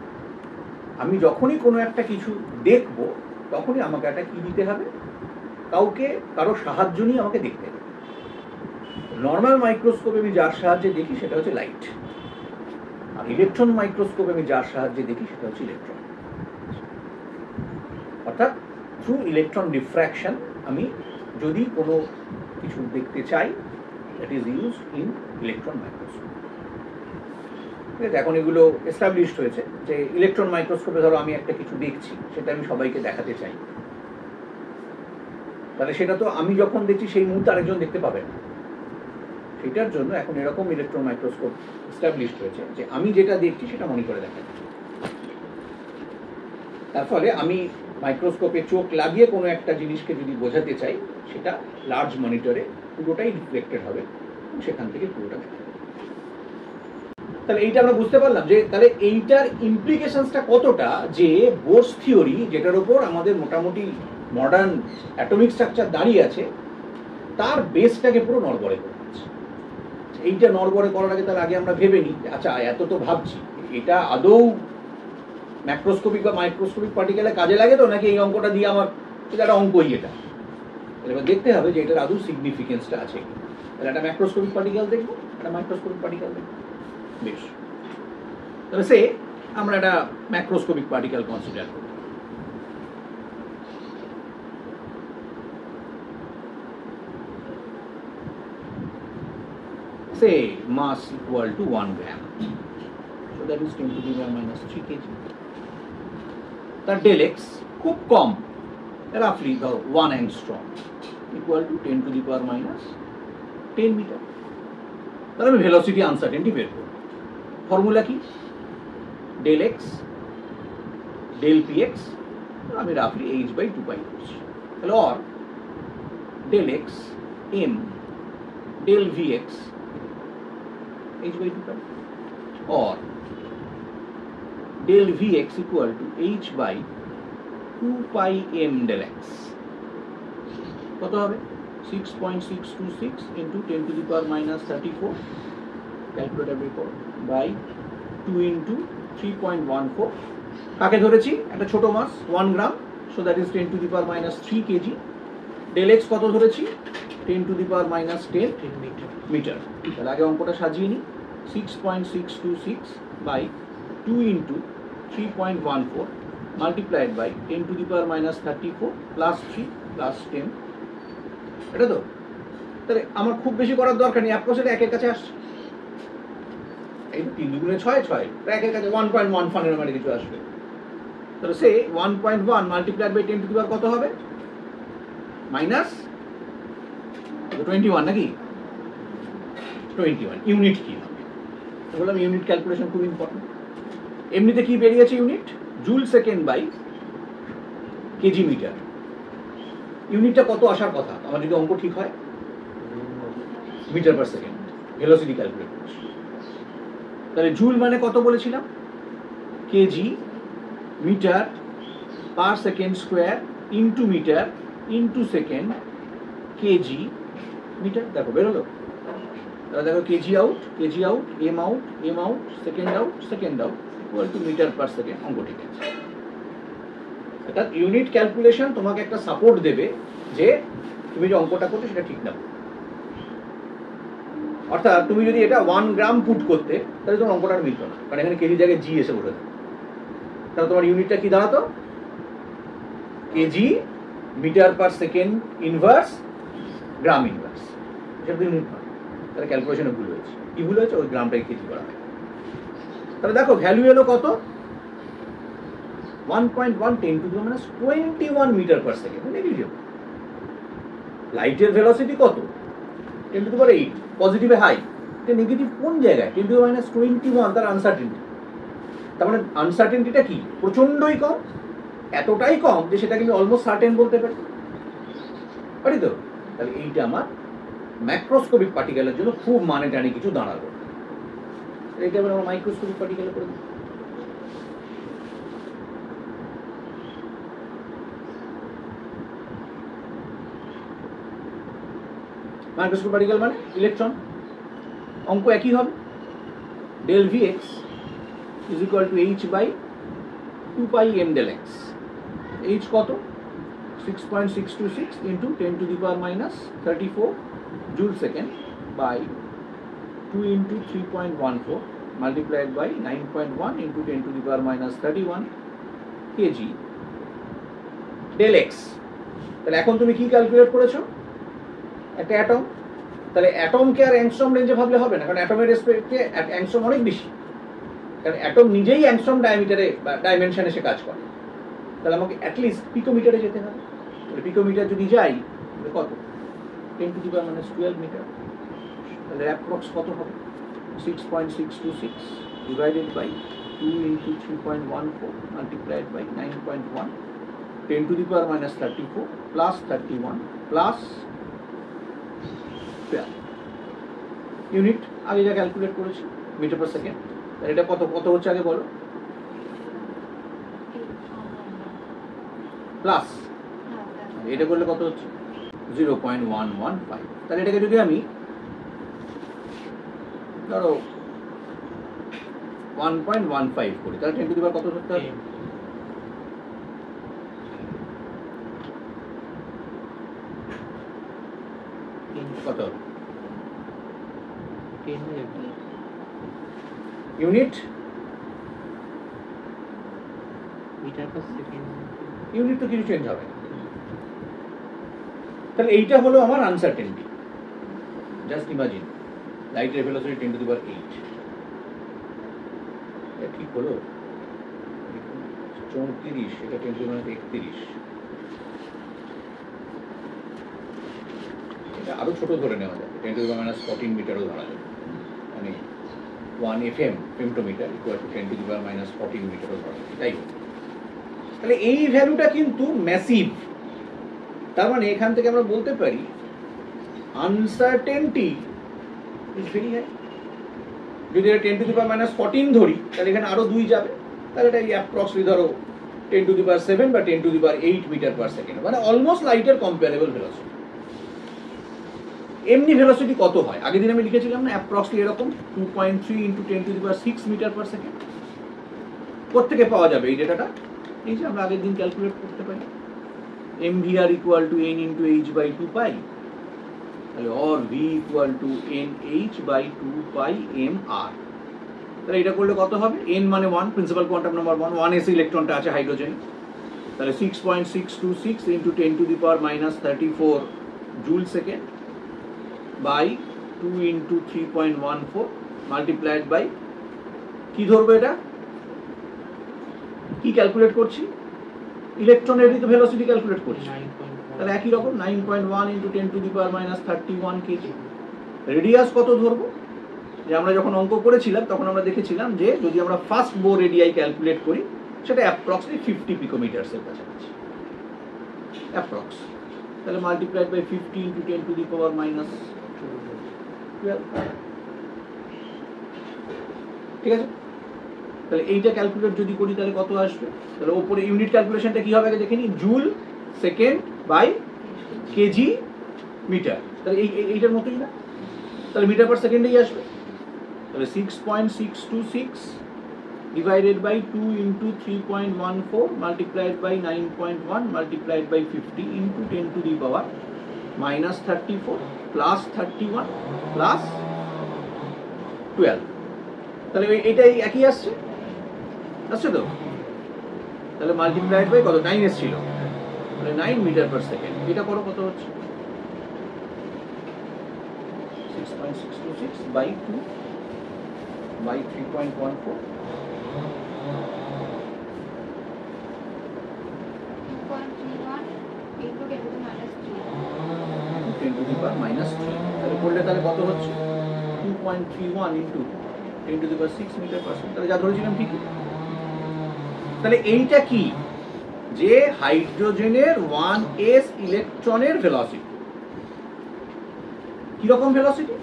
আমি যখনই কোনো একটা কিছু দেখবো তখনই আমাকে একটা কি দিতে হবে? কারো সাহায্য নিয়ে আমাকে দেখতে হবে। নর্মাল মাইক্রোস্কোপে আমি যার সাহায্যে দেখি সেটা হচ্ছে লাইট, আর ইলেকট্রন মাইক্রোস্কোপে আমি যার সাহায্যে দেখি সেটা হচ্ছে ইলেকট্রন। অর্থাৎ থ্রু ইলেকট্রন ডিফ্র্যাকশন আমি যদি কোনো কিছু দেখতে চাই, that is use in electron microscope. ঠিক আছে, এখন এগুলো এস্টাবলিশড হয়েছে যে ইলেকট্রন মাইক্রোস্কোপে ধরো আমি একটা কিছু দেখছি, সেটা আমি সবাইকে দেখাতে চাই, তাহলে সেটা তো আমি যখন দেখছি সেই মুহূর্তে আরেকজন দেখতে পাবে না। সেটার জন্য এখন এরকম ইলেকট্রন মাইক্রোস্কোপ এস্টাবলিশড হয়েছে যে আমি যেটা দেখছি সেটা মনিটরে দেখা যায়। তার ফলে আমি মাইক্রোস্কোপে চোখ লাগিয়ে কোনো একটা জিনিসকে যদি বোঝাতে চাই, সেটা লার্জ মনিটরে পুরোটাই রিফ্লেক্টেড হবে, সেখান থেকে পুরোটা দেখা যাবে। তাহলে এইটা আমরা বুঝতে পারলাম যে তাহলে এইটার ইমপ্লিকেশনসটা কতটা, যে বোরস থিওরি যেটার উপর আমাদের মোটামুটি মডার্ন অ্যাটমিক স্ট্রাকচার দাঁড়িয়ে আছে, তার বেসটাকে পুরো নড়বড়ে করে দিচ্ছে। এইটা নড়বড়ে করার আগে তার আগে আমরা ভেবে নিই, আচ্ছা এত তো ভাবছি, এটা আদৌ ম্যাক্রোস্কোপিক বা মাইক্রোস্কোপিক পার্টিকেলে কাজে লাগে তো, নাকি এই অঙ্কটা দিয়ে আমার একটা অঙ্কই এটা। এবার দেখতে হবে যে এটার আদৌ সিগনিফিকেন্সটা আছে কি। তাহলে একটা ম্যাক্রোস্কোপিক পার্টিকেল দেখবো, একটা মাইক্রোস্কোপিক পার্টিকেল দেখবো। বেশ, তাহলে সে আমরা একটা ম্যাক্রোস্কোপিক পার্টিকেল কনসিডার করি। Say mass equal to 1 gram, so that is 10 to the power minus 3 kg. তার del x খুব কম, রাফলি ধরো 1 angstrom equal to 10 to the power minus 10 metre. তাহলে আমি ভেলোসিটি আনসার্টেনটি বের করব। ফর্মুলা কি? del x del px, আমি রাফলি h by 2 পাই করছি। তাহলে or del x m del vx h by 2 pi, or del vx equal to h by 2 pi m del x। কত হবে? 6.626 into 10 to the power minus 34, calculator বের করো, by 2 into 3.14। কাকে ধরেছি? একটা ছোট মাস 1 গ্রাম, so that is 10 to the power minus 3 kg। del x কত ধরেছি? 10 to the power minus 10 metre. তাহলে আগে অঙ্কটা সাজিয়ে নিই, 6.626 by 2 into 3.14 multiplied by 10 to the power minus 34 plus 3 plus 10। এটা তো, তাহলে আমার খুব বেশি করার দরকার নেই, অ্যাপ্রক্স এটা একের কাছে আসছে। এই 3 দুগুণে 6, 6 একের কাছে 1.1 ফানের মানে কিছু আসবে। তাহলে সে 1.1 multiplied by 10 to the power কত হবে? মাইনাস 21 নাকি? 21 ইউনিট কি হবে? বললাম ইউনিট ক্যালকুলেশন খুব ইম্পর্টেন্ট। এমনিতে কি বেরিয়েছে unit? Joule second by kg metre. ইউনিটটা কত আসার কথা আমার যদি অঙ্ক ঠিক হয়? Metre per second, velocity calculate করছি। তাহলে জুল মানে কত বলেছিলাম? Kg metre per second square into metre into second kg metre. দেখো বেরোলো। তাহলে দেখো kg out M out second out equal to metre per second. অঙ্ক ঠিক আছে। অর্থাৎ ইউনিট ক্যালকুলেশন তোমাকে একটা সাপোর্ট দেবে যে তুমি যে অঙ্কটা করছো সেটা ঠিক না। অর্থাৎ তুমি যদি এটা 1 গ্রাম পুট করতে, তাহলে তোমার অঙ্কটা মিলতো না, কারণ এখানে কেজি জায়গায় জি এসে বসে থাকে। তাহলে তোমার ইউনিটটা কি দাঁড়াতো? Kg metre per second inverse gram inverse. সেটা তো ইউনিট নয়। তাহলে ক্যালকুলেশনে ভুল হয়েছে। কি ভুল হয়েছে? ওই গ্রামটাকে কেজি করা হয়। তাহলে দেখো ভ্যালু এলো কত? 1.1 10 to the minus 21 metre per second. Negligible. লাইটের ভেলোসিটি কত? 10 to the power 8, পজিটিভে হাই। এটা নেগেটিভ কোন জায়গায়? 10 to the minus 21, তার আনসার্টেনটি। তার মানে আনসার্টেনটিটা কি? প্রচন্ডই কম, এতটাই কম যে সেটাকে আমি অলমোস্ট সার্টেন বলতে পারি তো। তাহলে এইটা আমার ম্যাক্রোস্কোপিক পার্টিকেলের জন্য খুব মানে টানি কিছু দাঁড়ালো। এইটা আমরা মাইক্রোস্কোপিক পার্টিকেলে করে দিই। মাইক্রোস্কোপিক পার্টিকেল মানে ইলেকট্রন। অঙ্ক একই হবে। del Vx is equal to h by 2 pi m del x। h কত? 6.626 into 10 to the power minus 34 joule second by 2 into 3.14 multiplied by 9.1 into 10 to the power minus 31 kg del x. তাহলে এখন তুমি কি calculate করেছো? একটা atom. তাহলে অ্যাটমকে আর angstrom রেঞ্জে ভাবলে হবে না, কারণ অ্যাটমের রেসপেক্টে অ্যাংস্ট্রম অনেক বেশি, কারণ অ্যাটম নিজেই অ্যাংস্ট্রম ডায়ামিটারে বা ডাইমেনশনে সে কাজ করে। তাহলে আমাকে অ্যাটলিস্ট পিকোমিটারে যেতে হবে। তাহলে পিকোমিটার যদি যাই তাহলে কত? 10⁻⁻12 মিটার। তাহলে অ্যাপ্রক্স কত হবে? 6.626 divided by 2 into 3.14 multiplied by 9.1 10⁻⁻34 plus 31 plus 12 unit আগে যা ক্যালকুলেট করেছি মিটার পার সেকেন্ড। তাহলে এটা কত কত হচ্ছে আগে বলো? প্লাস এটা করলে কত হচ্ছে? 0.115। তাহলে এটাকে যদি আমি ধরো 1.15 করি তাহলে 10⁻⁻ কত ধরতে হবে? কত হবে? Unit metre per second. Unit তো কিছু চেঞ্জ হবে না। তাহলে এইটা হলো আমার আনসার্টেনটি। জাস্ট ইমাজিন লাইটের ভেলোসিটি 10⁸। এটা ঠিক হলো 34, এটা 10⁻31। এটা আরো ছোট ধরে নেওয়া যাবে, 10⁻14 মিটারও ধরা যাবে, মানে 1 FM ফেমটোমিটার ইকুয়াল টু 10⁻14 মিটারও ধরা যাবে। তাই হোক, তাহলে এই ভ্যালুটা কিন্তু ম্যাসিভ। তার মানে এখান থেকে আমরা বলতে পারি আনসার্টেনটি ইজ ভেরি হাই। যদি এটা 10⁻14 ধরি তাহলে এখানে আরো 2 যাবে, তাহলে এটা অ্যাপ্রক্সলি ধরো 10⁻7 বা 10⁸ মিটার পার সেকেন্ড, মানে অলমোস্ট লাইটের কম্পারেবল ভেলোসিটি। এমনি ভেলোসিটি কত হয়? আগের দিন আমি লিখেছিলাম না অ্যাপ্রক্সলি এরকম 2.3 ইন্টু 10⁻6 মিটার পার সেকেন্ড। কোত্থেকে পাওয়া যাবে এই ডেটাটা? এই যে আমরা আগের দিন ক্যালকুলেট করতে পারি mvr equal to n into h by 2 পাই, তাহলে or v equal to nh by 2 pi mr। তাহলে এটা করলে কত হবে? n মানে 1, প্রিন্সিপাল কোয়ান্টাম নাম্বার 1, 1s ইলেকট্রনটা আছে হাইড্রোজেন। তাহলে 6.626 into 10⁻34 joule second by 2 into 3.14 multiplied by কি ধরবো? এটা কি ক্যালকুলেট করছি? ইলেকট্রনেরই তো ভেলোসিটি ক্যালকুলেট করছি। তাহলে একই রকম 9.1 ইন্টু 10⁻31 কেজি। রেডিয়াস কত ধরবো? যে আমরা যখন অঙ্ক করেছিলাম তখন আমরা দেখেছিলাম যে যদি আমরা ফার্স্ট বো রেডিয়াই ক্যালকুলেট করি সেটা অ্যাপ্রক্সলি 50 পিকোমিটারসের কাছাকাছি অ্যাপ্রক্স। তাহলে মাল্টিপ্লাইড বাই 50 ইন্টু 10⁻12। ঠিক আছে, তাহলে এইটা ক্যালকুলেট যদি করি তাহলে কত আসবে? তাহলে ওপরে ইউনিট ক্যালকুলেশনটা কি হবে আগে দেখে নিই, joule second by kg metre. তাহলে এইটার মতোই না, তাহলে মিটার পার সেকেন্ডেই আসবে। তাহলে 6.626 divided by 2 into 3.14 multiplied by 9.1 multiplied by 50 into 10⁻34 plus 31 plus 12। তাহলে এটাই একই আসছে তো? তাহলে মাল্টিপ্লাইড বাই কত? 9 এসেছিল, তাহলে 9 মিটার পার সেকেন্ড। এটা করো কত হচ্ছে? 6.626 বাই 2 বাই 3.14 10⁻3। তাহলে করলে তাহলে কত হচ্ছে? 2.31 ইন্টু 10⁻6 মিটার পার সেকেন্ড। তাহলে যা ধরেছিলাম ঠিকই। তাহলে এইটা কি? যে হাইড্রোজেনের 1s ইলেকট্রনের ভেলোসিটি। কিরকম ভেলোসিটি?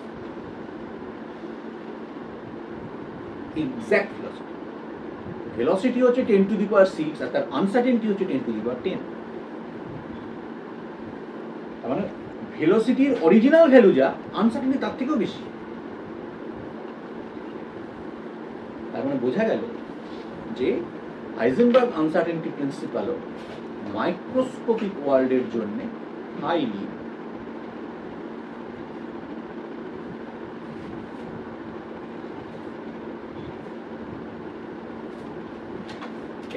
Exact velocity. ভেলোসিটি হচ্ছে 10⁶, আর তার আনসার্টেনটি হচ্ছে 10⁻10। তার মানে ভেলোসিটির অরিজিনাল ভ্যালু যা, আনসার্টেনটি তার থেকেও বেশি। তার মানে বোঝা গেল যে হাইজেনবার্গ আনসার্টেনটি প্রিন্সিপাল মাইক্রোস্কোপিক ওয়ার্ল্ডের জন্য হাইলি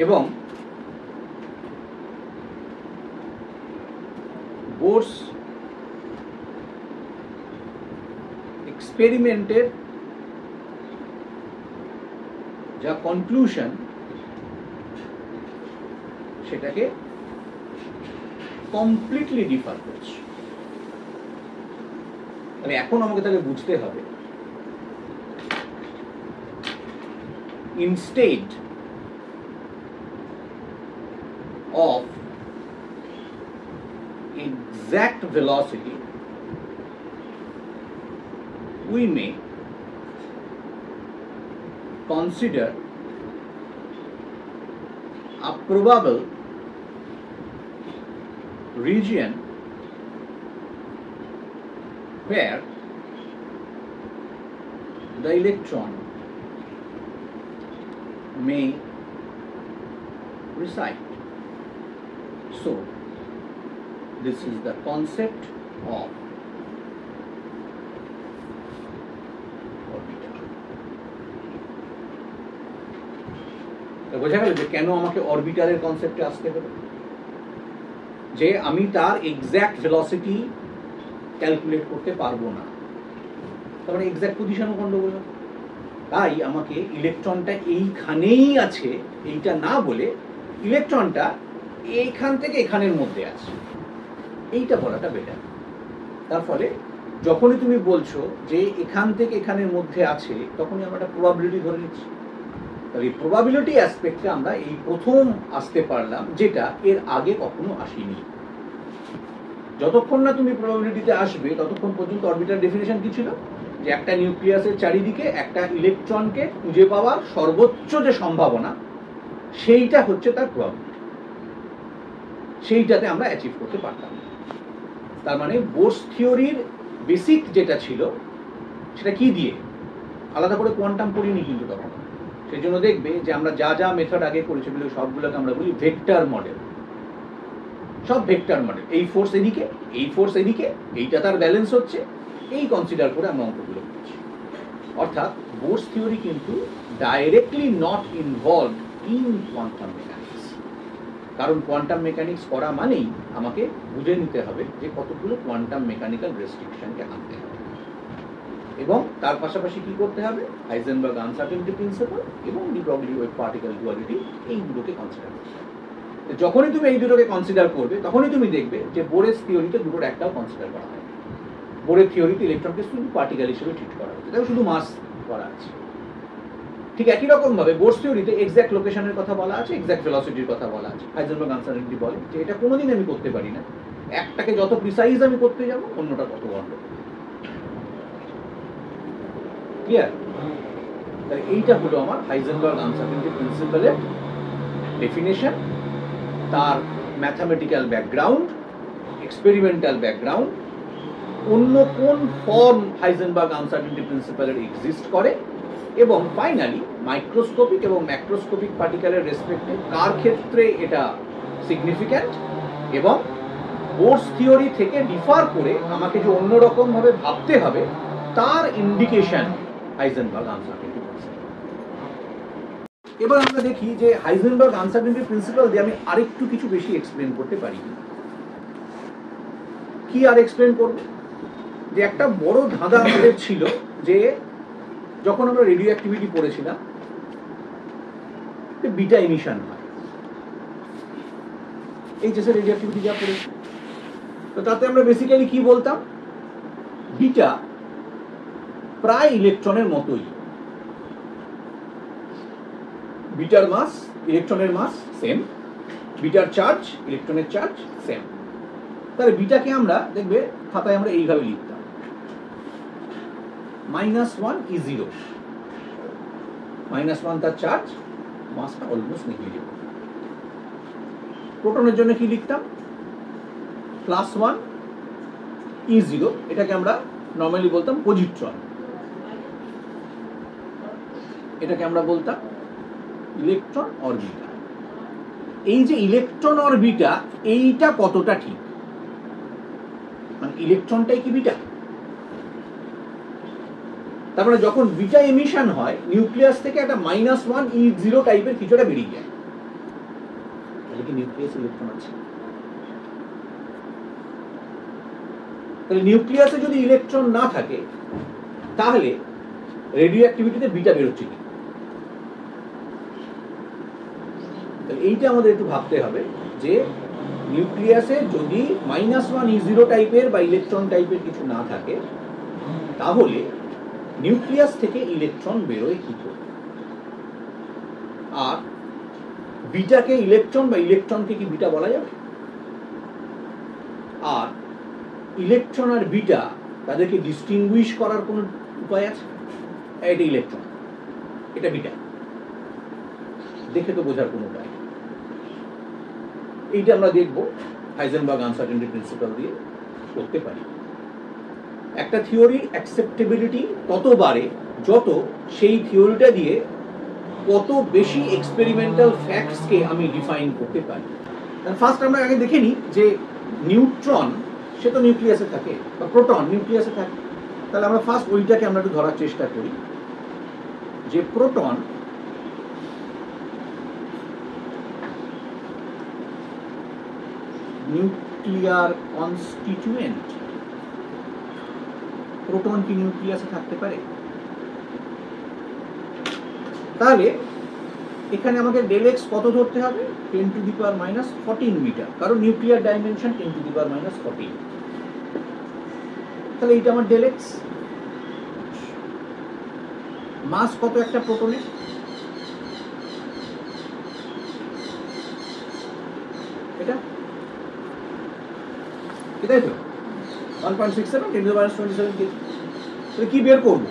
এবং বোরস এক্সপেরিমেন্টের যা কনক্লুশন সেটাকে কমপ্লিটলি ডিফার করছে। তাহলে এখন আমাকে তাহলে বুঝতে হবে instead of exact velocity we may consider a probable region where the electron may reside. So, this is the concept of orbital. বোঝা গেল যে কেন আমাকে অরবিটালের কনসেপ্টে আসতে হবে, যে আমি তার এক্সাক্ট ভেলোসিটি ক্যালকুলেট করতে পারবো না, তার মানে এক্সাক্ট পজিশনও গন্ডগোল। তাই আমাকে ইলেকট্রনটা এইখানেই আছে এইটা না বলে ইলেকট্রনটা এইখান থেকে এখানের মধ্যে আছে এইটা বলাটা বেটার। তার ফলে যখনই তুমি বলছো যে এখান থেকে এখানের মধ্যে আছে তখনই আমরা একটা প্রবাবিলিটি ধরে নিচ্ছি। তাহলে এই প্রবাবিলিটি অ্যাসপেক্টে আমরা এই প্রথম আসতে পারলাম, যেটা এর আগে কখনো আসেনি। যতক্ষণ না তুমি প্রবাবিলিটিতে আসবে ততক্ষণ পর্যন্ত অরবিটাল ডেফিনেশন কি ছিল, যে একটা নিউক্লিয়াসের চারিদিকে একটা ইলেকট্রনকে খুঁজে পাওয়ার সর্বোচ্চ যে সম্ভাবনা সেইটা হচ্ছে তার প্রবাবিলিটি, সেইটাতে আমরা অ্যাচিভ করতে পারতাম। তার মানে বোরস থিওরির বেসিক যেটা ছিল সেটা কি দিয়ে, আলাদা করে কোয়ান্টাম পড়িনি কিন্তু তখন। সেই জন্য দেখবে যে আমরা যা যা মেথড আগে করেছি সবগুলোকে আমরা বলি ভেক্টর মডেল, সব ভেক্টর মডেল। এই ফোর্স এদিকে, এই ফোর্স এদিকে, এইটা তার ব্যালেন্স হচ্ছে, এই কনসিডার করে আমরা অঙ্কগুলো করছি। অর্থাৎ বোরস থিওরি কিন্তু directly not involve in quantum mechanics, কারণ কোয়ান্টাম মেকানিক্স করা মানেই আমাকে বুঝে নিতে হবে যে কতগুলো কোয়ান্টাম মেকানিক্যাল রেস্ট্রিকশনকে আনতে হবে, এবং তার পাশাপাশি কি করতে হবে, হাইজেনবার্গ আনসার্টেনটি প্রিন্সিপাল এবং de Broglie wave particle duality, এই দুটোকে কনসিডার করতে হবে। যখনই তুমি এই দুটোকে কনসিডার করবে তখনই তুমি দেখবে যে বোরের থিওরিতে দুটোর একটাও কনসিডার করা হয়। বোরের থিওরিতে ইলেকট্রনকে শুধু পার্টিকেল হিসেবে ট্রিট করা হচ্ছে, তাই শুধু মাস করা আছে। ঠিক একই রকম ভাবে বোরস থিওরিতে এক্সাক্ট লোকেশনের কথা বলা আছে, এক্সাক্ট ভেলোসিটির কথা বলা আছে। হাইজেনবার্গ আনসার্টেনটি বলে যে এটা কোনোদিন আমি করতে পারি না, একটাকে যত প্রিসাইজ আমি করতে যাব অন্যটা তত বন্ধ। ক্লিয়ার? তাই এইটা হলো আমার হাইজেনবার্গ আনসার্টেনটি প্রিন্সিপালের ডেফিনেশন, তার ম্যাথামেটিক্যাল ব্যাকগ্রাউন্ড, এক্সপেরিমেন্টাল ব্যাকগ্রাউন্ড, অন্য কোন ফর্ম হাইজেনবার্গ আনসার্টেনটি প্রিন্সিপালের এক্সিস্ট করে, এবং ফাইনালি মাইক্রোস্কোপিক এবং ম্যাক্রোস্কোপিক পার্টিকেলের রেসপেক্টে কার ক্ষেত্রে এটা সিগনিফিক্যান্ট, এবং বোরস থিওরি থেকে ডিফার করে আমাকে যে অন্যরকম ভাবে ভাবতে হবে তার ইন্ডিকেশন হাইজেনবার্গ আনসার্টেনটি প্রিন্সিপাল। এবার আমরা দেখি যে হাইজেনবার্গ আনসার্টেনটি প্রিন্সিপাল দিয়ে আমি আরেকটু কিছু বেশি এক্সপ্লেন করতে পারি। কি আর এক্সপ্লেন করব, যে একটা বড় ধাঁধা আমাদের ছিল যে যখন আমরা রেডিও অ্যাক্টিভিটি পড়েছিলাম যে বিটা এমিশন হয়, এই যে রেডিও অ্যাক্টিভিটি যা পড়েছি, তো তাতে আমরা বেসিক্যালি কি বলতাম, বিটা প্রায় ইলেকট্রনের মতোই, বিটার মাস ইলেকট্রনের মাস সেম, বিটার চার্জ ইলেকট্রনের চার্জ সেম। তাহলে বিটাকে আমরা দেখবে খাতায় আমরা এইভাবে লিখতাম, -1 E0, -1 তার চার্জ, মাসটা অলমোস্ট নেগলিজেবল। প্রোটনের জন্য কি লিখতাম, +1 E0, এটাকে আমরা নর্মালি বলতাম পজিট্রন, এটাকে আমরা বলতাম ইলেকট্রন অরবিটাল। এই যে ইলেকট্রন অরবিটা, এইটা কতটা ঠিক, মানে ইলেকট্রনটাই কি বিটা? তারপরে যখন বিটা এমিশন হয় নিউক্লিয়াস থেকে একটা -1 E0 টাইপের কিছুটা বেরিয়ে যায়, তাহলে কি নিউক্লিয়াস ইলেকট্রন আছে? তাহলে নিউক্লিয়াসে যদি ইলেকট্রন না থাকে তাহলে রেডিও অ্যাক্টিভিটিতে বিটা বেরোচ্ছে কি? তাহলে এইটা আমাদের একটু ভাবতে হবে যে নিউক্লিয়াসে যদি -1 E0 টাইপের বা ইলেকট্রন টাইপের কিছু না থাকে তাহলে নিউক্লিয়াস থেকে ইলেকট্রন বেরোয় কি করে? আর বিটাকে ইলেকট্রন বা ইলেকট্রনকে কি বিটা বলা যাবে? আর ইলেকট্রন আর বিটা তাদেরকে ডিস্টিংগুইশ করার কোনো উপায় আছে? এটা ইলেকট্রন, এটা বিটা, দেখে তো বোঝার কোনো উপায় নেই। এইটা আমরা দেখবো হাইজেনবার্গ আনসার্টেনটি প্রিন্সিপাল দিয়ে করতে পারি। একটা থিওরির অ্যাকসেপ্টেবিলিটি তত বাড়ে যত সেই থিওরিটা দিয়ে কত বেশি এক্সপেরিমেন্টাল ফ্যাক্টসকে আমি ডিফাইন করতে পারি। ফার্স্ট আমরা আগে দেখে নিই যে নিউট্রন সে তো নিউক্লিয়াসে থাকে, বা প্রোটন নিউক্লিয়াসে থাকে। তাহলে আমরা ফার্স্ট ওইটাকে আমরা একটু ধরার চেষ্টা করি যে প্রোটন নিউক্লিয়ার কনস্টিটিউয়েন্ট। প্রোটন কি নিউক্লিয়াসে থাকতে পারে? তাহলে এখানে আমাকে ডেল এক্স কত ধরতে হবে? 10⁻⁻14 মিটার, কারণ নিউক্লিয়ার ডাইমেনশন 10⁻14। তাহলে এইটা আমার ডেল এক্স। মাস কত একটা প্রোটনের? এটা এটাই তো 1.67 10⁻27 কেজি। তাহলে কি বের করব?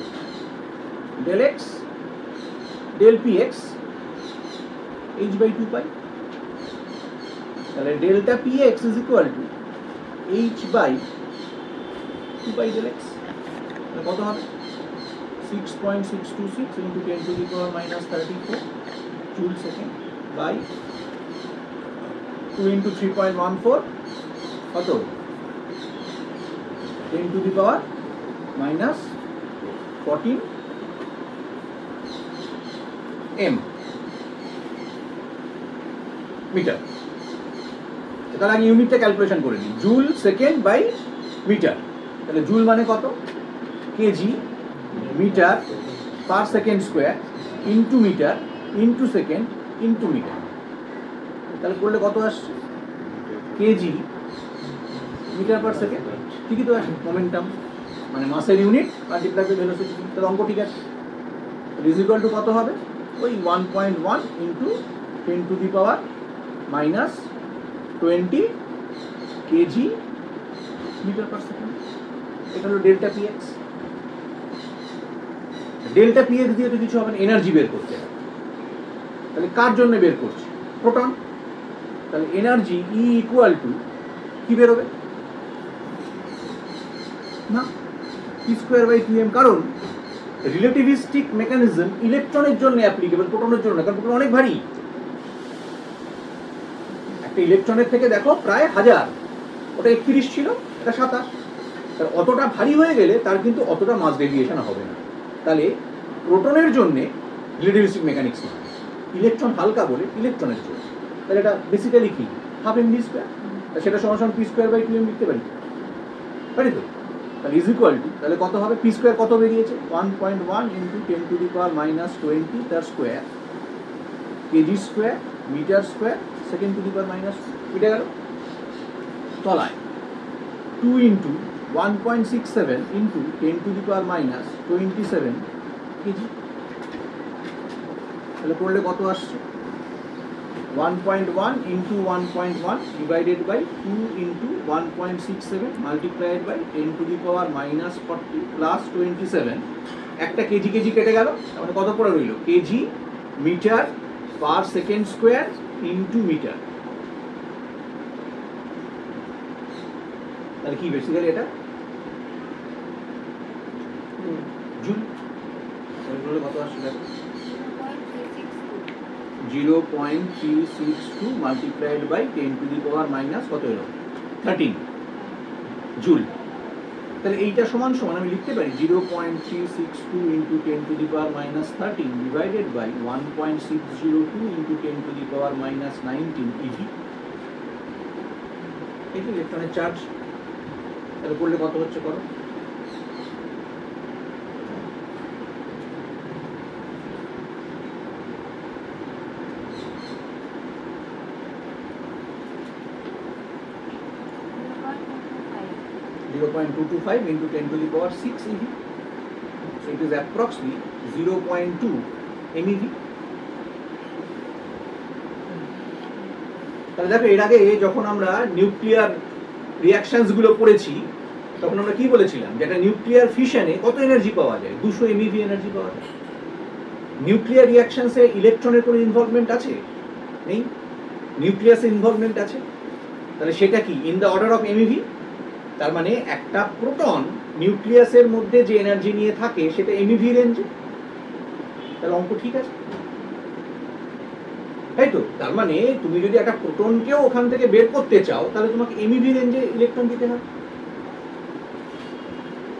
Del x del P x h/2 pi. তাহলে delta p x is equal to h/2 pi del x. কত হবে? 6.626 into 10⁻⁻34 joule second by 2 into 3.14 কত? 10⁻⁻14 m মিটার। তাহলে আমি ইউনিটটা ক্যালকুলেশন করে নিই, জুল সেকেন্ড বাই মিটার। তাহলে জুল মানে কত? Kg metre per second square into metre into second into metre. তাহলে করলে কত আসছে? Kg metre per second. ঠিকই তো আসে, মোমেন্টাম মানে মাসের ইউনিট মাল্টিপ্লাই বাই ভেলোসিটি। তাহলে অঙ্ক ঠিক আছে। ইজ ইকুয়াল টু কত হবে? ওই 1.1 into 10⁻⁻20 kg metre per second. এটা হলো delta p x. Delta p x দিয়ে তো কিছু হবে না, এনার্জি বের করতে হবে। তাহলে কার জন্য বের করছি? প্রোটন। তাহলে এনার্জি ই ইকুয়াল টু কি বেরোবে? না, p²/2m, কারণ রিলেটিভিস্টিক মেকানিজম ইলেকট্রনের জন্য অ্যাপ্লিকেবল, প্রোটনের জন্য না, কারণ প্রোটন অনেক ভারী। একটা ইলেকট্রনের থেকে দেখো প্রায় 1000, ওটা 31 ছিল, এটা 27। তার অতটা ভারী হয়ে গেলে তার কিন্তু অতটা মাস রেডিয়েশন হবে না। তাহলে প্রোটনের জন্য রিলেটিভিস্টিক মেকানিক্স না, ইলেকট্রন হালকা বলে ইলেকট্রনের জন্য। তাহলে এটা বেসিক্যালি কি? ½ mv²। সেটা সমান p²/2m লিখতে পারি, পারি তো? তাহলে ইজ ইকুয়াল টু, তাহলে কত হবে? p² কত বেরিয়েছে? 1.1 ইন্টু 10⁻⁻20 তার square, kg square metre square second to the power -2 মিটে গেল। তলায় 2 ইন্টু 1.67 ইন্টু 10⁻⁻27 কেজি। তাহলে করলে কত আসছে? 1.1 into 1.1 divided by 2 into 1.67 multiplied by 10⁻⁻40 plus 27। একটা কেজি কেজি কেটে গেল, তাহলে কত পড়ে রইল? Kg metre per second square into metre. তাহলে কি বেসিক্যালি এটা জুল। তাহলে কত আসছে দেখো? 0.362 মাল্টিপ্লাইড বাই 10⁻⁻ কত এলো? 13 জুল। তাহলে এইটা সমান সমান আমি লিখতে পারি 0.362 into 10⁻⁻13 divided by 1.602 into 10⁻⁻19 eV. এই যে ইলেকট্রনের চার্জ। তাহলে করলে কত হচ্ছে করো। Zero point 225 into 10 to the power 6 eV. So it is approximately 0.2 MeV. তাহলে দেখো এর আগে যখন আমরা নিউক্লিয়ার রিঅ্যাকশনস গুলো পড়েছি তখন আমরা কি বলেছিলাম যে একটা নিউক্লিয়ার ফিশনে কত এনার্জি পাওয়া যায়, 200 MeV এনার্জি পাওয়া যায়। নিউক্লিয়ার রিঅ্যাকশনসে ইলেকট্রনের কোনো ইনভলভমেন্ট আছে? নেই। নিউক্লিয়াসের ইনভলভমেন্ট আছে, তাহলে সেটা কি in the order of MeV। তার মানে একটা প্রোটন নিউক্লিয়াসের মধ্যে যে এনার্জি নিয়ে থাকে সেটা MeV রেঞ্জে। তাহলে অঙ্ক ঠিক আছে, তাই তো? তার মানে তুমি যদি একটা প্রোটনকেও ওখান থেকে বের করতে চাও তাহলে তোমাকে MeV রেঞ্জে ইলেকট্রন দিতে হবে,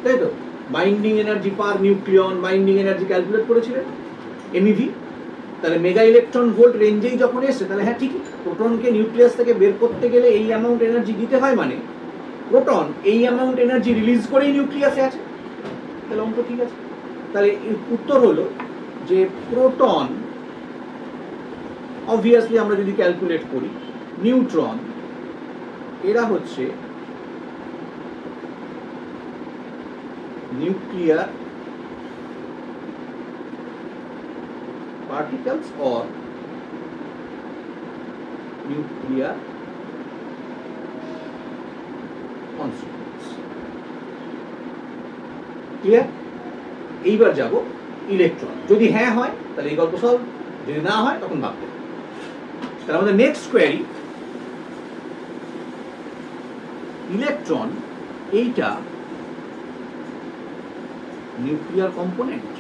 তাই তো? বাইন্ডিং এনার্জি পার নিউক্লিয়ন, বাইন্ডিং এনার্জি ক্যালকুলেট করেছিলেন MeV। তাহলে মেগা ইলেকট্রন ভোল্ট রেঞ্জেই যখন এসে তাহলে হ্যাঁ ঠিকই, প্রোটনকে নিউক্লিয়াস থেকে বের করতে গেলে এই অ্যামাউন্ট এনার্জি দিতে হয়, মানে প্রোটন এই অ্যামাউন্ট এনার্জি রিলিজ করেই নিউক্লিয়াসে আছে। তাহলে অঙ্ক ঠিক আছে। তাহলে উত্তর হলো যে প্রোটন, অবভিয়াসলি আমরা যদি ক্যালকুলেট করি, নিউট্রন এরা হচ্ছে nuclear particles or nuclear constituents. Clear? এইবার যাব ইলেকট্রন। যদি হ্যাঁ হয় তাহলে এই গল্প সলভ, যদি না হয় তখন ভাবতে হবে। তাহলে আমাদের নেক্সট কোয়েরি, ইলেকট্রন এইটা নিউক্লিয়ার কম্পোনেন্ট,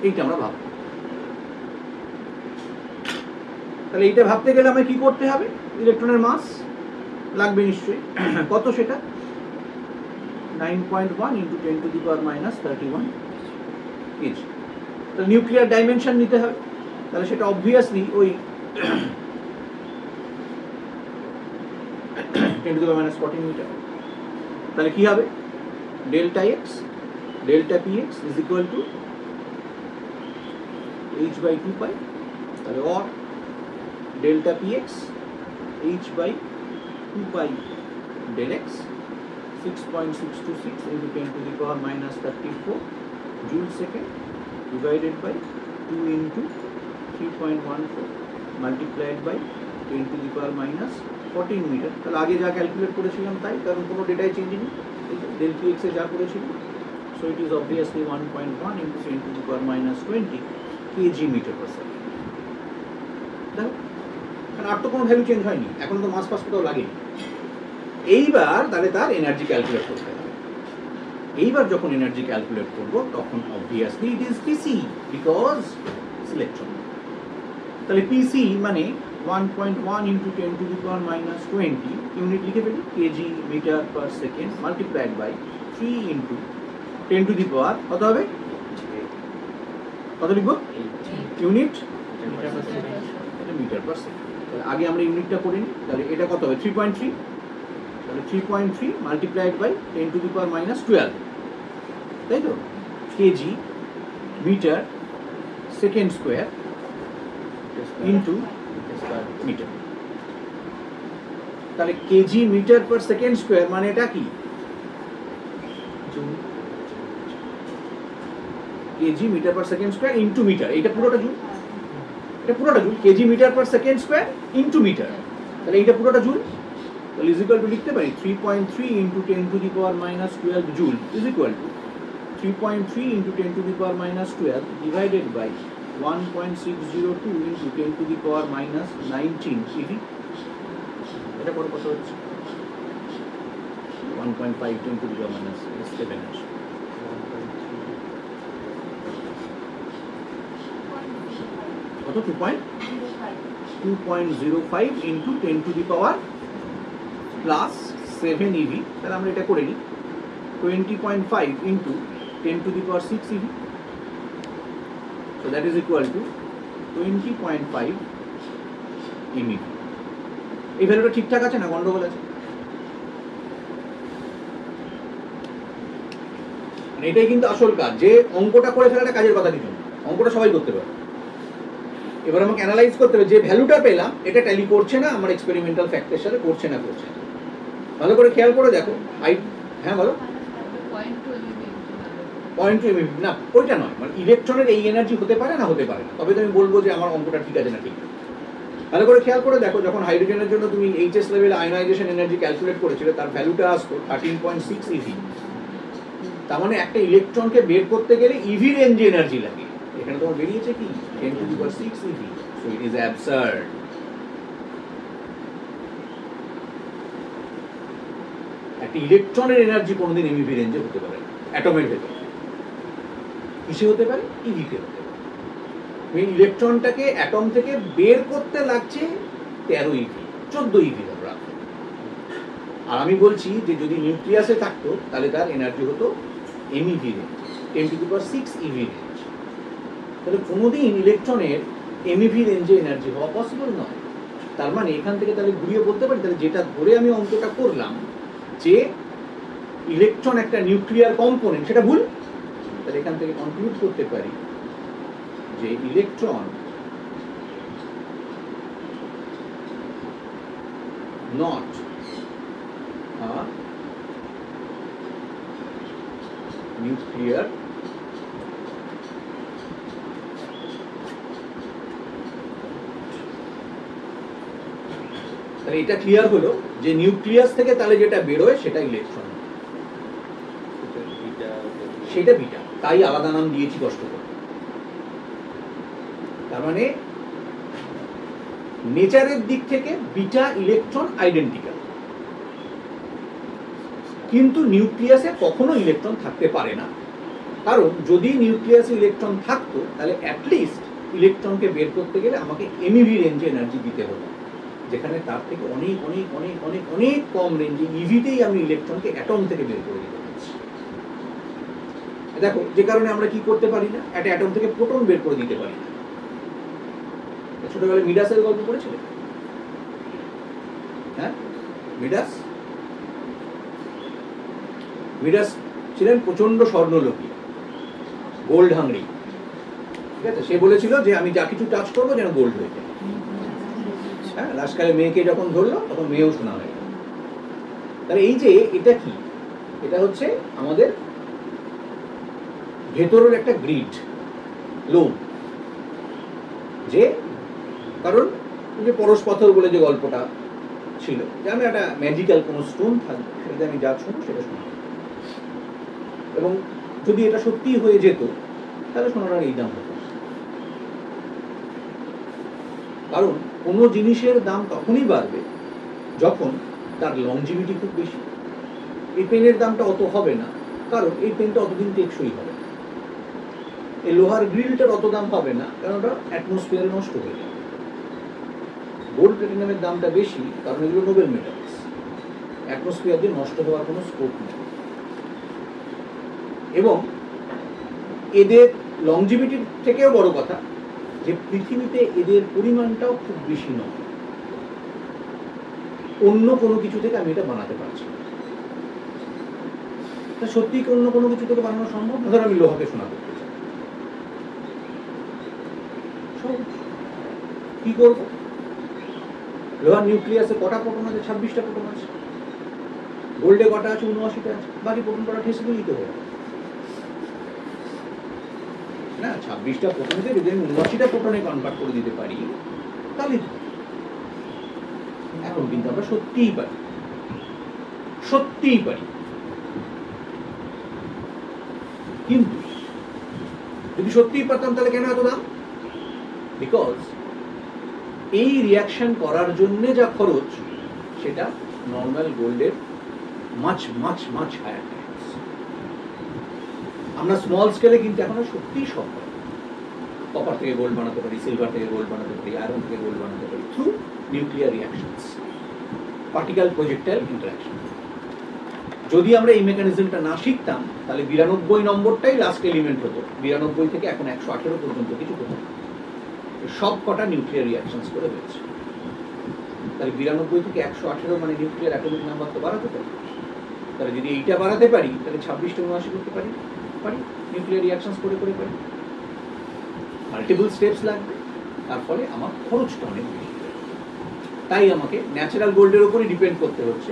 এইটা আমরা ভাববো। তাহলে এইটা ভাবতে গেলে আমায় কি করতে হবে? ইলেকট্রনের মাস লাগবে নিশ্চয়ই। কত সেটা? 9.1 into 10 to the power minus 31 kg। তাহলে নিউক্লিয়ার ডাইমেনশন নিতে হবে, তাহলে সেটা অবভিয়াসলি ওই 10 to the power minus 14 metre. তাহলে কি হবে? Delta x delta p x is equal to h by 2 pi, তাহলে or delta px h by 2 pi del x 6.626 into 10 to the power minus 34 joule second divided by 2 into 3.14 multiplied by 10 to the power minus 14 meter। তাহলে আগে যা calculate করেছিলাম তাই, কারণ কোনো ডেটাই change নেই, del px এ যা করেছিলাম। So it is obviously 1.1 into 10 to the power minus 20 kg meter per second। দেখো, কারণ আর তো কোনো ভ্যালু চেঞ্জ হয়নি, এখন তো মাস পাস কোথাও লাগেনি। এইবার তাহলে তার এনার্জি ক্যালকুলেট করতে হবে। এইবার যখন এনার্জি ক্যালকুলেট করব তখন obviously it is PC, because electron. তাহলে পিসি মানে 1.1 into 10 to the power minus 20 unit লিখে ফেলি, kg metre per second multiplied by 3 into 10 to the power কত হবে? কত লিখবো? Unit metre per second. তাহলে আগে আমরা ইউনিটটা করে নিই, তাহলে এটা কত হবে? 3.3। তাহলে 3.3 multiplied by 10 to the power minus 12, তাই তো? Kg metre second square into metre. তাহলে kg metre per second square মানে এটা কি? Kg metre per second square into metre, এটা পুরোটা জুল, এটা পুরোটা joule. Kg metre per second square into metre, তাহলে এইটা পুরোটা জুল। তাহলে ইজ ইকুয়াল টু লিখতে পারি 3.3 into 10 to the power minus 12 joule is equal two 3.3 into 10 to the power minus 12 divided by 1.602 into 10 to the power minus 19 eV। এটা কত হচ্ছে? 1.5 10 to the power minus 7 আসে। কত? 2.05 into 10 to the power plus 7 eV। তাহলে আমরা এটা করে নিই, 20.5 into 10 to the power 6 eV। So that is equal to 20.5 MeV। এই ভ্যালুটা ঠিকঠাক আছে না গন্ডগোল আছে? মানে এটাই কিন্তু আসল কাজ, যে অঙ্কটা করে ফেলাটা কাজের কথা কিছু না, অঙ্কটা সবাই করতে পারে। এবার আমাকে অ্যানালাইজ করতে হবে যে ভ্যালুটা পেলাম এটা ট্যালি করছে না আমার এক্সপেরিমেন্টাল ফ্যাক্টের সাথে, করছে না। ভালো করে খেয়াল করে দেখো। হ্যাঁ বলো। পয়েন্ট টু এমইভি না, ওইটা নয়, মানে ইলেকট্রনের এই এনার্জি হতে পারে না, হতে পারে না, তবে তুমি বলবো যে আমার অঙ্কটা ঠিক আছে না ঠিক। ভালো করে খেয়াল করে দেখো, যখন হাইড্রোজেনের জন্য তুমি এইচএস লেভেলে আয়নাইজেশন এনার্জি ক্যালকুলেট করেছিলে, তার ভ্যালুটা আসতো 13.6 ইভি। তার মানে একটা ইলেকট্রনকে বের করতে গেলে ইভি রেঞ্জে এনার্জি লাগে। এখানে তোমার বেরিয়েছে কি 10⁶ EV. So it is absurd. একটা ইলেকট্রনের এনার্জি কোনোদিন এমইভি রেঞ্জে হতে পারে না, অ্যাটমের ভেতরে। কিসে হতে পারে? ইভিতে হতে পারে। ইলেকট্রনটাকে অ্যাটম থেকে বের করতে লাগছে 13 ইভি, 14 ইভি ধরো। আর আমি বলছি যে যদি নিউক্লিয়াসে থাকতো তাহলে তার এনার্জি হতো এমইভি রেঞ্জ, 10⁶ ইভি রেঞ্জ। তাহলে কোনোদিন ইলেকট্রনের এমইভি রেঞ্জে এনার্জি হওয়া পসিবল নয়। তার মানে এখান থেকে তাহলে ঘুরিয়ে বলতে পারি, তাহলে যেটা ধরে আমি অঙ্কটা করলাম যে ইলেকট্রন একটা নিউক্লিয়ার কম্পোনেন্ট, সেটা ভুল। তাহলে এখান থেকে কনক্লুড করতে পারি যে ইলেকট্রন নট আ নিউক্লিয়ার তাহলে এটা ক্লিয়ার হলো যে নিউক্লিয়াস থেকে তাহলে যেটা বেরোয় সেটা ইলেকট্রন, সেটা বিটা, তাই আলাদা নাম দিয়েছি কষ্ট করে। তার মানে নেচারের দিক থেকে বিটা ইলেকট্রন আইডেন্টিক্যাল, কিন্তু নিউক্লিয়াসে কখনো ইলেকট্রন থাকতে পারে না। কারণ যদি নিউক্লিয়াসে ইলেকট্রন থাকতো তাহলে অ্যাটলিস্ট ইলেকট্রনকে বের করতে গেলে আমাকে এমইভি রেঞ্জে এনার্জি দিতে হতো, যেখানে তার থেকে অনেক অনেক অনেক অনেক অনেক কম রেঞ্জে ইভিতেই আমি ইলেকট্রনকে অ্যাটম থেকে বের করে দিতে পারছি। দেখো যে কারণে আমরা কি করতে পারি না, একটা অ্যাটম থেকে প্রোটন বের করে দিতে পারি না। ছোটবেলায় মিডাসের গল্প পড়েছিলে? হ্যাঁ, মিডাস ছিলেন প্রচন্ড স্বর্ণলোভী, গোল্ড হাংরি। ঠিক আছে, সে বলেছিল যে আমি যা কিছু টাচ করবো যেন গোল্ড হয়ে যায়। হ্যাঁ, লাস্টকালে মেয়েকে যখন ধরলো তখন মেয়েও শোনা হয়ে গেল। তাহলে এই যে এটা কি, এটা হচ্ছে আমাদের ভেতরের একটা গ্রিড, লোভ। যে কারণ যে পরশ পাথর বলে যে গল্পটা ছিল, যে আমি একটা ম্যাজিক্যাল কোনো স্টোন থাকবে, সেটাতে আমি যা শুনবো সেটা শুনবো, এবং যদি এটা সত্যি হয়ে যেত তাহলে সোনাটার এই দাম হতো। কারণ কোনো জিনিসের দাম তখনই বাড়বে যখন তার লংজিভিটি খুব বেশি। এই পেনের দামটা অত হবে না, কারণ এই পেনটা অতদিন টেকসই হবে। এই লোহার গ্রিলটার অত দাম হবে না, কারণ ওটা অ্যাটমসফিয়ারে নষ্ট হয়ে যাবে। গোল্ড প্ল্যাটিনামের দামটা বেশি, কারণ এগুলো নোবেল মেটালস, অ্যাটমসফিয়ার দিয়ে নষ্ট হওয়ার কোনো স্কোপ নেই। এবং এদের লংজিভিটির থেকেও বড় কথা যে পৃথিবীতে এদের পরিমাণটাও খুব বেশি নয়। অন্য কোনো কিছু থেকে আমি এটা বানাতে পারছি না। সত্যি কি অন্য কোনো কিছু থেকে বানানো সম্ভব? ধর আমি লোহাকে সোনা করতে চাই, কি করবো? লোহার নিউক্লিয়াসে কটা প্রোটন আছে? 26টা প্রোটন আছে। গোল্ডে কটা আছে? 79টা আছে। বাকি প্রোটন কটা ঠেসে দিতে হবে না। 26টা প্রোটনকে যদি আমি 79টা প্রোটনে কনভার্ট করে দিতে পারি তাহলে এখন কিন্তু আমরা সত্যিই পারি, সত্যিই পারি। কিন্তু যদি সত্যিই পারতাম তাহলে কেন এত দাম? বিকজ এই রিয়াকশন করার জন্য যা খরচ সেটা নর্মাল গোল্ডের মাচ মাচ মাচ হায়ার। আমরা স্মল স্কেলে কিন্তু এখনো সত্যিই সম্ভব। কপার থেকে গোল্ড বানাতে পারি, সিলভার থেকে গোল্ড বানাতে পারি, আয়রন থেকে গোল্ড বানাতে পারি through nuclear reactions, particle projectile interaction. যদি আমরা এই মেকানিজমটা না শিখতাম তাহলে 92 নম্বরটাই লাস্ট এলিমেন্ট হতো। 92 থেকে এখন 118 পর্যন্ত কিছু হতো, সব কটা নিউক্লিয়ার রিয়াকশনস করে হয়েছে। তাহলে 92 থেকে 118 মানে নিউক্লিয়ার অ্যাটমিক নাম্বার তো বাড়াতে পারি। তাহলে যদি এইটা বাড়াতে পারি তাহলে 26টা 79 করতে পারি। পারি, নিউক্লিয়ার রিয়াকশনস করে করে পারি। মাল্টিপল স্টেপস লাগবে, তার ফলে আমার খরচটা অনেক বেশি। তাই আমাকে ন্যাচারাল গোল্ডের উপরই ডিপেন্ড করতে হচ্ছে,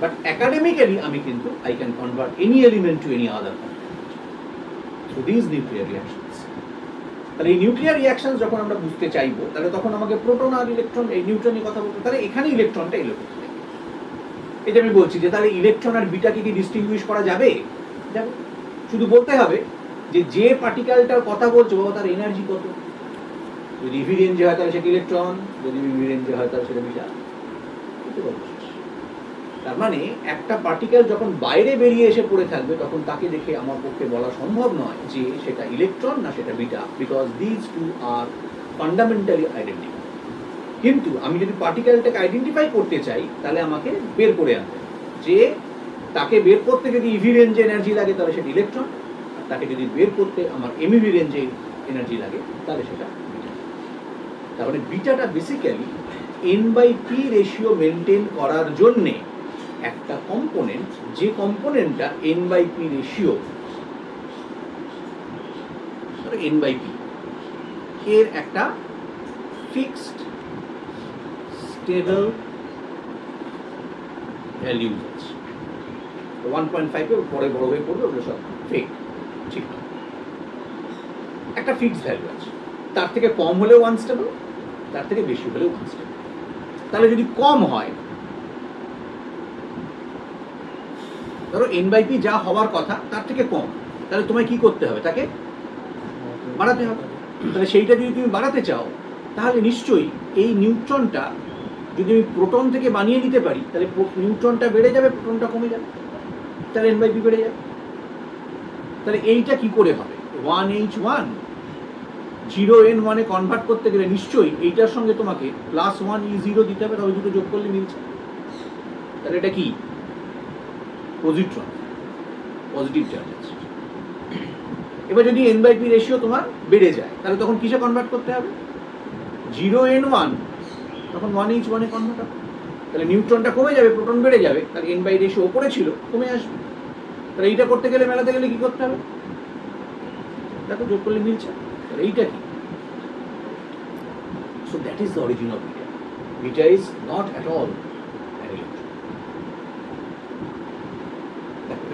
বাট অ্যাকাডেমিক্যালি আমি কিন্তু I can convert any element to any other through this nuclear reactions. তাহলে এই নিউক্লিয়ার রিয়াকশন যখন আমরা বুঝতে চাইবো, তাহলে তখন আমাকে প্রোটন আর ইলেকট্রন, এই নিউট্রনের কথা বলতে, তাহলে এখানে ইলেকট্রনটা এলো কোথা থেকে? এটা আমি বলছি যে তাহলে ইলেকট্রন আর বিটাকে কি ডিস্টিংগুইশ করা যাবে? যাবে। শুধু বলতে হবে যে পার্টিকেলটার কথা বলছো বাবা তার এনার্জি কত। যদি ইভি রেঞ্জে হয় তাহলে সেটা ইলেকট্রন, যদি ইভি রেঞ্জে হয় তাহলে সেটা বিটা। তার মানে একটা পার্টিকেল যখন বাইরে বেরিয়ে এসে পড়ে থাকবে, তখন তাকে দেখে আমার পক্ষে বলা সম্ভব নয় যে সেটা ইলেকট্রন না সেটা beta, because this two are fundamentally identical. কিন্তু আমি যদি পার্টিকেলটাকে আইডেন্টিফাই করতে চাই, তাহলে আমাকে বের করে আনতে হবে যে তাকে বের করতে যদি ইভি রেঞ্জে এনার্জি লাগে তাহলে সেটা ইলেকট্রন, আর তাকে যদি বের করতে আমার এমইভি রেঞ্জে এনার্জি লাগে তাহলে সেটা বিটা। তাহলে বিটাটা বেসিক্যালি n/p রেশিও মেনটেন করার জন্যে একটা কম্পোনেন্ট, যে কম্পোনেন্টটা n/p রেশিও n/p এর একটা ফিক্সড স্টেবল ভ্যালু আছে। 1.5 এর পরে বড় হয়ে পড়বে, ওগুলো সব ফেক, ঠিক না। একটা ফিক্সড ভ্যালু আছে, তার থেকে কম হলেও আনস্টেবল, তার থেকে বেশি হলেও আনস্টেবল। তাহলে যদি কম হয়, ধরো n/p যা হওয়ার কথা তার থেকে কম, তাহলে তোমায় কি করতে হবে? তাকে বাড়াতে হবে। তাহলে সেইটা যদি তুমি বাড়াতে চাও, তাহলে নিশ্চয়ই এই নিউট্রনটা যদি আমি প্রোটন থেকে বানিয়ে নিতে পারি, তাহলে নিউট্রনটা বেড়ে যাবে, প্রোটনটা কমে যাবে, তাহলে n/p বেড়ে যাবে। তাহলে এইটা কি করে হবে? 1h1 0n1 এ কনভার্ট করতে গেলে নিশ্চয়ই এইটার সঙ্গে তোমাকে +1e0 দিতে হবে, তবে দুটো যোগ করলে মিলছে। তাহলে এটা কি? পজিট্রন, পজিটিভ চার্জ আছে। এবার যদি n/p রেশিও তোমার বেড়ে যায়, তাহলে তখন কিসে কনভার্ট করতে হবে? 0n1 তখন 1h1 এ কনভার্ট হবে। তাহলে নিউট্রনটা কমে যাবে, প্রোটন বেড়ে যাবে, তাহলে n/p রেশিও উপরে ছিল, কমে আসবে। তাহলে এইটা করতে গেলে, মেলাতে গেলে কি করতে হবে? দেখো যোগ করলে মিলছে। তাহলে এইটা কি? So that is the origin of beta. Beta is not at all an electron.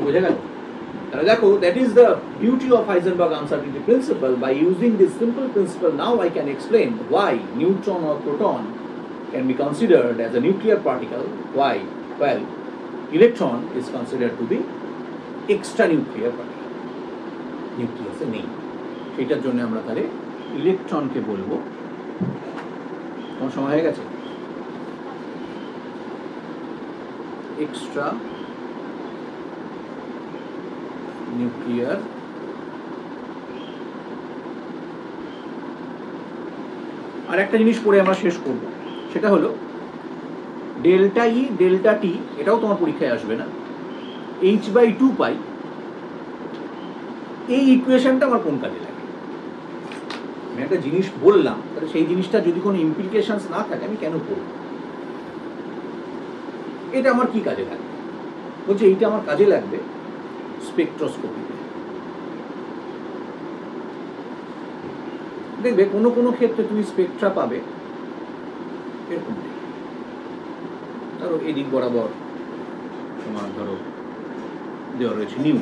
বোঝা গেল? তাহলে দেখো, that is the beauty of Heisenberg uncertainty principle. By using this simple principle, now I can explain why neutron or proton can be considered as a nuclear particle. Why? Well, electron is considered to be extra nuclear particle. Nucleus এ নেই, সেটার জন্য আমরা তাহলে ইলেকট্রনকে বলবো। তোমার সময় হয়ে গেছে? এক্সট্রা নিউক্লিয়ার আর একটা জিনিস পড়ে আমরা শেষ করব, সেটা হলো ডেল্টা ই ডেল্টা টি। এটাও তোমার পরীক্ষায় আসবে না। h/2 পাই, এই ইকুয়েশনটা আমার কোন কাজে লাগে? আমি একটা জিনিস বললাম, তাহলে সেই জিনিসটা যদি কোনো ইমপ্লিকেশনস না থাকে আমি কেন করব? এটা আমার কি কাজে লাগবে? বলছে এইটা আমার কাজে লাগবে স্পেকট্রোস্কোপিতে। দেখবে কোনো কোনো ক্ষেত্রে তুমি স্পেকট্রা পাবে এরকম, ধরো এদিক বরাবর তোমার ধরো দেওয়া রয়েছে নিউ,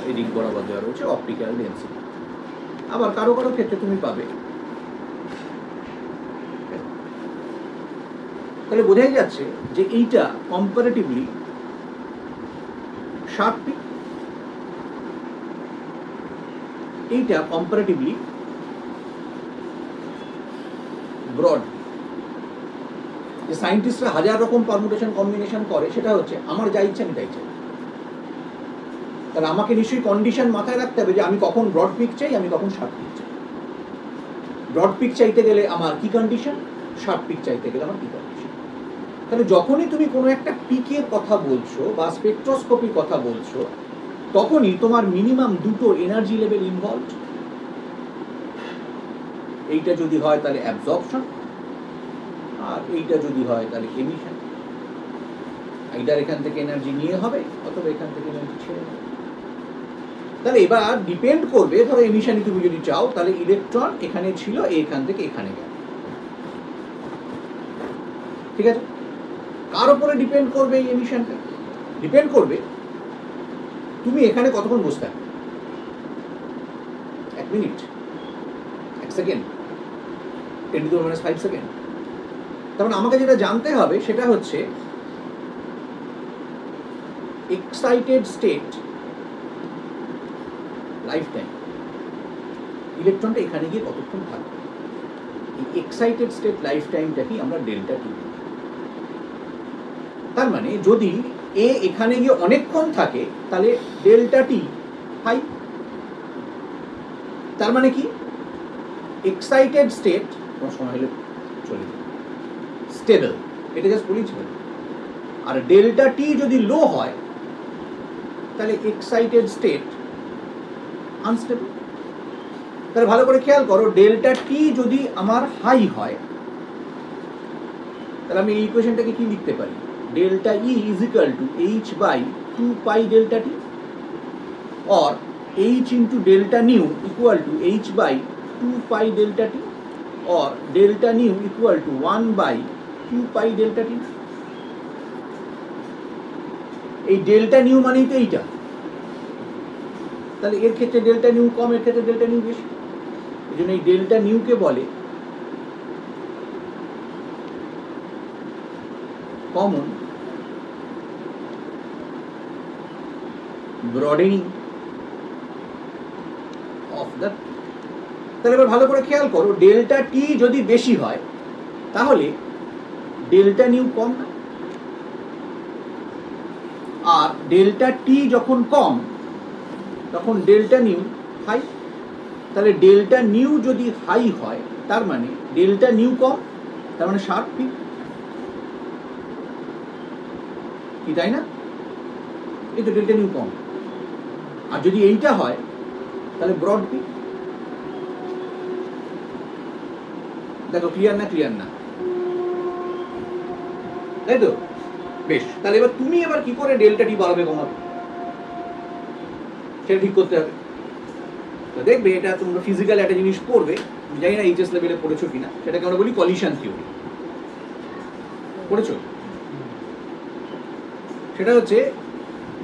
এদিক বরাবর দেওয়া রয়েছে অপটিক্যাল ডেন্সিটি। আবার কারো কারো ক্ষেত্রে তুমি পাবে, তাহলে বোঝাই যাচ্ছে যে এইটা কম্পারেটিভলি শার্প পিক, এইটা কম্পারেটিভলি ব্রড। যে সায়েন্টিস্টরা হাজার রকম পারমুটেশন কম্বিনেশন করে, সেটা হচ্ছে আমার যা ইচ্ছা আমি তাই চাই। তাহলে আমাকে নিশ্চয়ই কন্ডিশন মাথায় রাখতে হবে যে আমি কখন ব্রড পিক চাই, আমি কখন শার্প পিক চাই। ব্রড পিক চাইতে গেলে আমার কি কন্ডিশন, শার্প পিক চাইতে গেলে আমার কি কন্ডিশন। তাহলে যখনই তুমি কোনো একটা পিকের কথা বলছো বা স্পেকট্রোস্কোপির কথা বলছো, তখনই তোমার মিনিমাম দুটো এনার্জি লেভেল ইনভলভড। এইটা যদি হয় তাহলে অ্যাবজর্পশন, আর এইটা যদি হয় তাহলে এমিশন। এইটার এখান থেকে এনার্জি নিয়ে হবে, অথবা এখান থেকে এনার্জি ছেড়ে হবে। তাহলে এবার ডিপেন্ড করবে, ধরো এমিশন তুমি যদি চাও তাহলে ইলেকট্রন এখানে ছিল, এখান থেকে এখানে গেল, ঠিক আছে? কার উপরে ডিপেন্ড করবে এই এমিশনটা? ডিপেন্ড করবে তুমি এখানে কতক্ষণ বসে থাকবে, 1 মিনিট, 1 সেকেন্ড, 10⁻⁵ সেকেন্ড। তার মানে আমাকে যেটা জানতে হবে সেটা হচ্ছে এক্সাইটেড স্টেট লাইফ টাইম, ইলেকট্রনটা এখানে গিয়ে কতক্ষণ থাকবে। এই এক্সাইটেড স্টেট লাইফ টাইমটাকেই আমরা ডেল্টা টি। তার মানে যদি এ এখানে গিয়ে অনেকক্ষণ থাকে তাহলে ডেল্টা টি হাই। তার মানে কি এক্সাইটেড স্টেট কোনো সময় হলে চলে যাবে, স্টেবল, এটা জাস্ট বলেছিল। আর ডেল্টা টি যদি লো হয় তাহলে এক্সাইটেড স্টেট আনস্টেবল। তাহলে ভালো করে খেয়াল করো, ডেল্টা টি যদি আমার হাই হয় তাহলে আমি এই ইকুয়েশনটাকে কি লিখতে পারি? Delta E is equal to h by 2 pi delta t, or h into delta nu equal to h by 2 pi delta t, or delta nu equal to 1 by 2 pi delta t। এই delta new মানেই তো এইটা, তাহলে এর ক্ষেত্রে delta new কম, এর ক্ষেত্রে delta new বেশি। এই জন্য এই ডেল্টা নিউকে বলে কমন ব্রডেনিং অফ দ্য। তাহলে এবার ভালো করে খেয়াল করো, ডেল্টা টি যদি বেশি হয় তাহলে ডেল্টা নিউ কম না, আর ডেল্টা টি যখন কম তখন ডেল্টা নিউ হাই। তাহলে ডেল্টা নিউ যদি হাই হয় তার মানে ডেল্টা নিউ কম, তার মানে শার্প পিক, কি তাই না? এই তো ডেল্টা নিউ কম। আর যদি এইটা হয় তাহলে ব্রড পিক। দেখো ক্লিয়ার না? ক্লিয়ার না, তাই তো? বেশ, তাহলে এবার তুমি এবার কি করে ডেল্টা টি বাড়াবে কমাবে সেটা ঠিক করতে হবে। তো দেখবে এটা তোমরা ফিজিক্যাল একটা জিনিস পড়বে, জানি না এইচএস লেভেলে পড়েছো কিনা, সেটাকে আমরা বলি কলিশন থিওরি। পড়েছো? সেটা হচ্ছে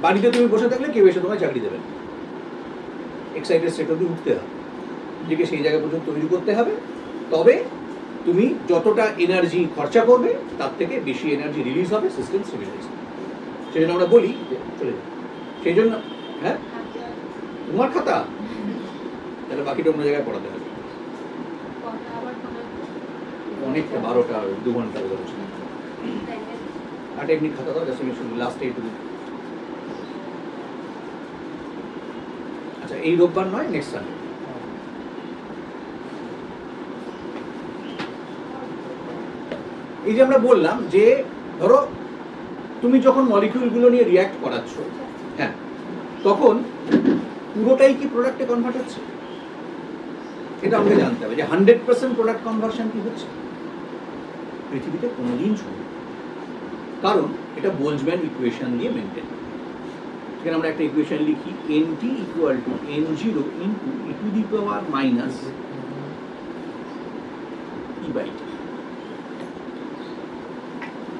বাড়িতে তুমি বসে থাকলে কেউ এসে তোমায় চাকরি দেবে, এক্সাইটেড স্টেট অবধি উঠতে হবে, নিজেকে সেই জায়গা পর্যন্ত তৈরি করতে হবে, তবে তুমি যতটা এনার্জি খরচা করবে তার থেকে বেশি এনার্জি রিলিজ হবে, সিস্টেম স্টেবিলাইজ হবে। সেই জন্য আমরা বলি যে চলে যাবে। সেই জন্য হ্যাঁ, তোমার খাতা, তাহলে বাকিটা অন্য জায়গায় পড়াতে হবে। অনেকটা 12টা 2 ঘন্টা হচ্ছে। আর টেকনিক খাতা দাও, জাস্ট শুধু লাস্ট এইটুকু। আচ্ছা, এই রোববার নয়, নেক্সট সানডে। এই যে আমরা বললাম যে ধরো তুমি যখন মলিকিউলগুলো নিয়ে রিয়্যাক্ট করাচ্ছ, হ্যাঁ, তখন পুরোটাই কি প্রোডাক্টে কনভার্ট হচ্ছে? এটা আমাকে জানতে হবে যে 100% প্রোডাক্ট কনভার্সন কি হচ্ছে পৃথিবীতে কোনোদিন সম্ভব, কারণ এটা বোলজম্যান ইকুয়েশন দিয়ে মেনটেন। এখানে আমরা একটা ইকুয়েশন লিখি, nt equal to n0 into e to the power minus e by t।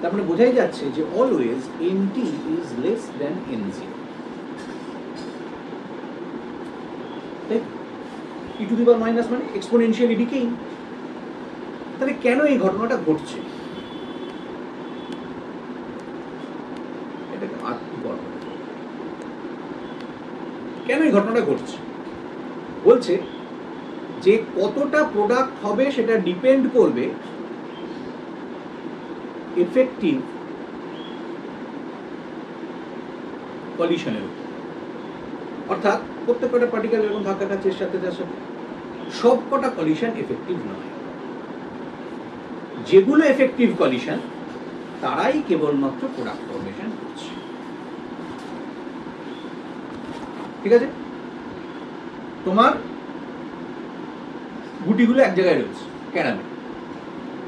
তার মানে বোঝাই যাচ্ছে যে always nt is less than n0। e to the power minus মানে এক্সপোনেনশিয়ালি ডিকেইং। তাহলে কেন এই ঘটনাটা ঘটছে? এটাকে কেন এই ঘটনাটা ঘটছে? বলছে যে কতটা প্রোডাক্ট হবে সেটা ডিপেন্ড করবে এফেক্টিভ কলিশনের উপর। অর্থাৎ প্রত্যেকটা পার্টিকেল এরকম ধাক্কা খাচ্ছে এর সাথে তার সাথে, সব কটা কলিশন এফেক্টিভ নয়। যেগুলো এফেক্টিভ কলিশন তারাই কেবলমাত্র প্রোডাক্ট ফর্মেশন করছে, ঠিক আছে? তোমার গুটিগুলো এক জায়গায় রয়েছে, ক্যারামে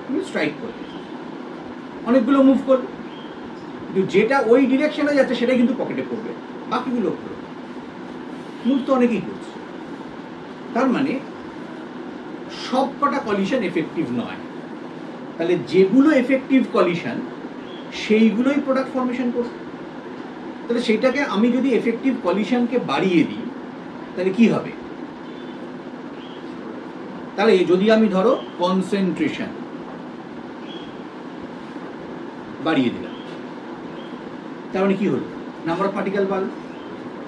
তুমি স্ট্রাইক করবে, অনেকগুলো মুভ করবে, কিন্তু যেটা ওই ডিরেকশনে যাচ্ছে সেটা কিন্তু পকেটে পড়বে, বাকিগুলো পড়বে। মুভ তো অনেকেই করছে। তার মানে সব কটা কলিশন এফেক্টিভ নয়। তাহলে যেগুলো এফেক্টিভ কলিশন সেইগুলোই প্রোডাক্ট ফর্মেশন করবে। তাহলে সেইটাকে আমি যদি এফেক্টিভ কলিশনকে বাড়িয়ে দিই তাহলে কি হবে? তাহলে যদি আমি ধরো কনসেন্ট্রেশন বাড়িয়ে দিলাম, তার মানে কি হলো? নাম্বার অফ পার্টিকেল বাড়বে,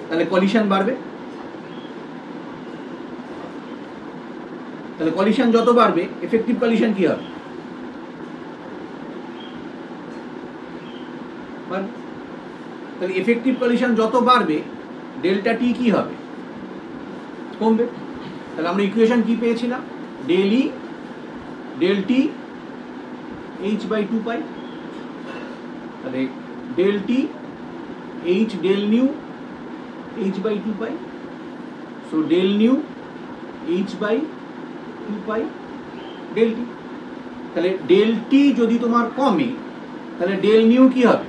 তাহলে কলিশন বাড়বে। তাহলে কলিশন যত বাড়বে এফেক্টিভ কলিশন কি হবে? তাহলে এফেক্টিভ কলিশন যত বাড়বে ডেল্টা টি কি হবে? কমবে। তাহলে আমরা ইকুয়েশন কি পেয়েছিলাম? Del E del t h by 2 পাই। তাহলে del t h del nu h by 2 pi. So del nu h by 2 pi del t. তাহলে ডেল টি যদি তোমার কমে তাহলে ডেল নিউ কি হবে?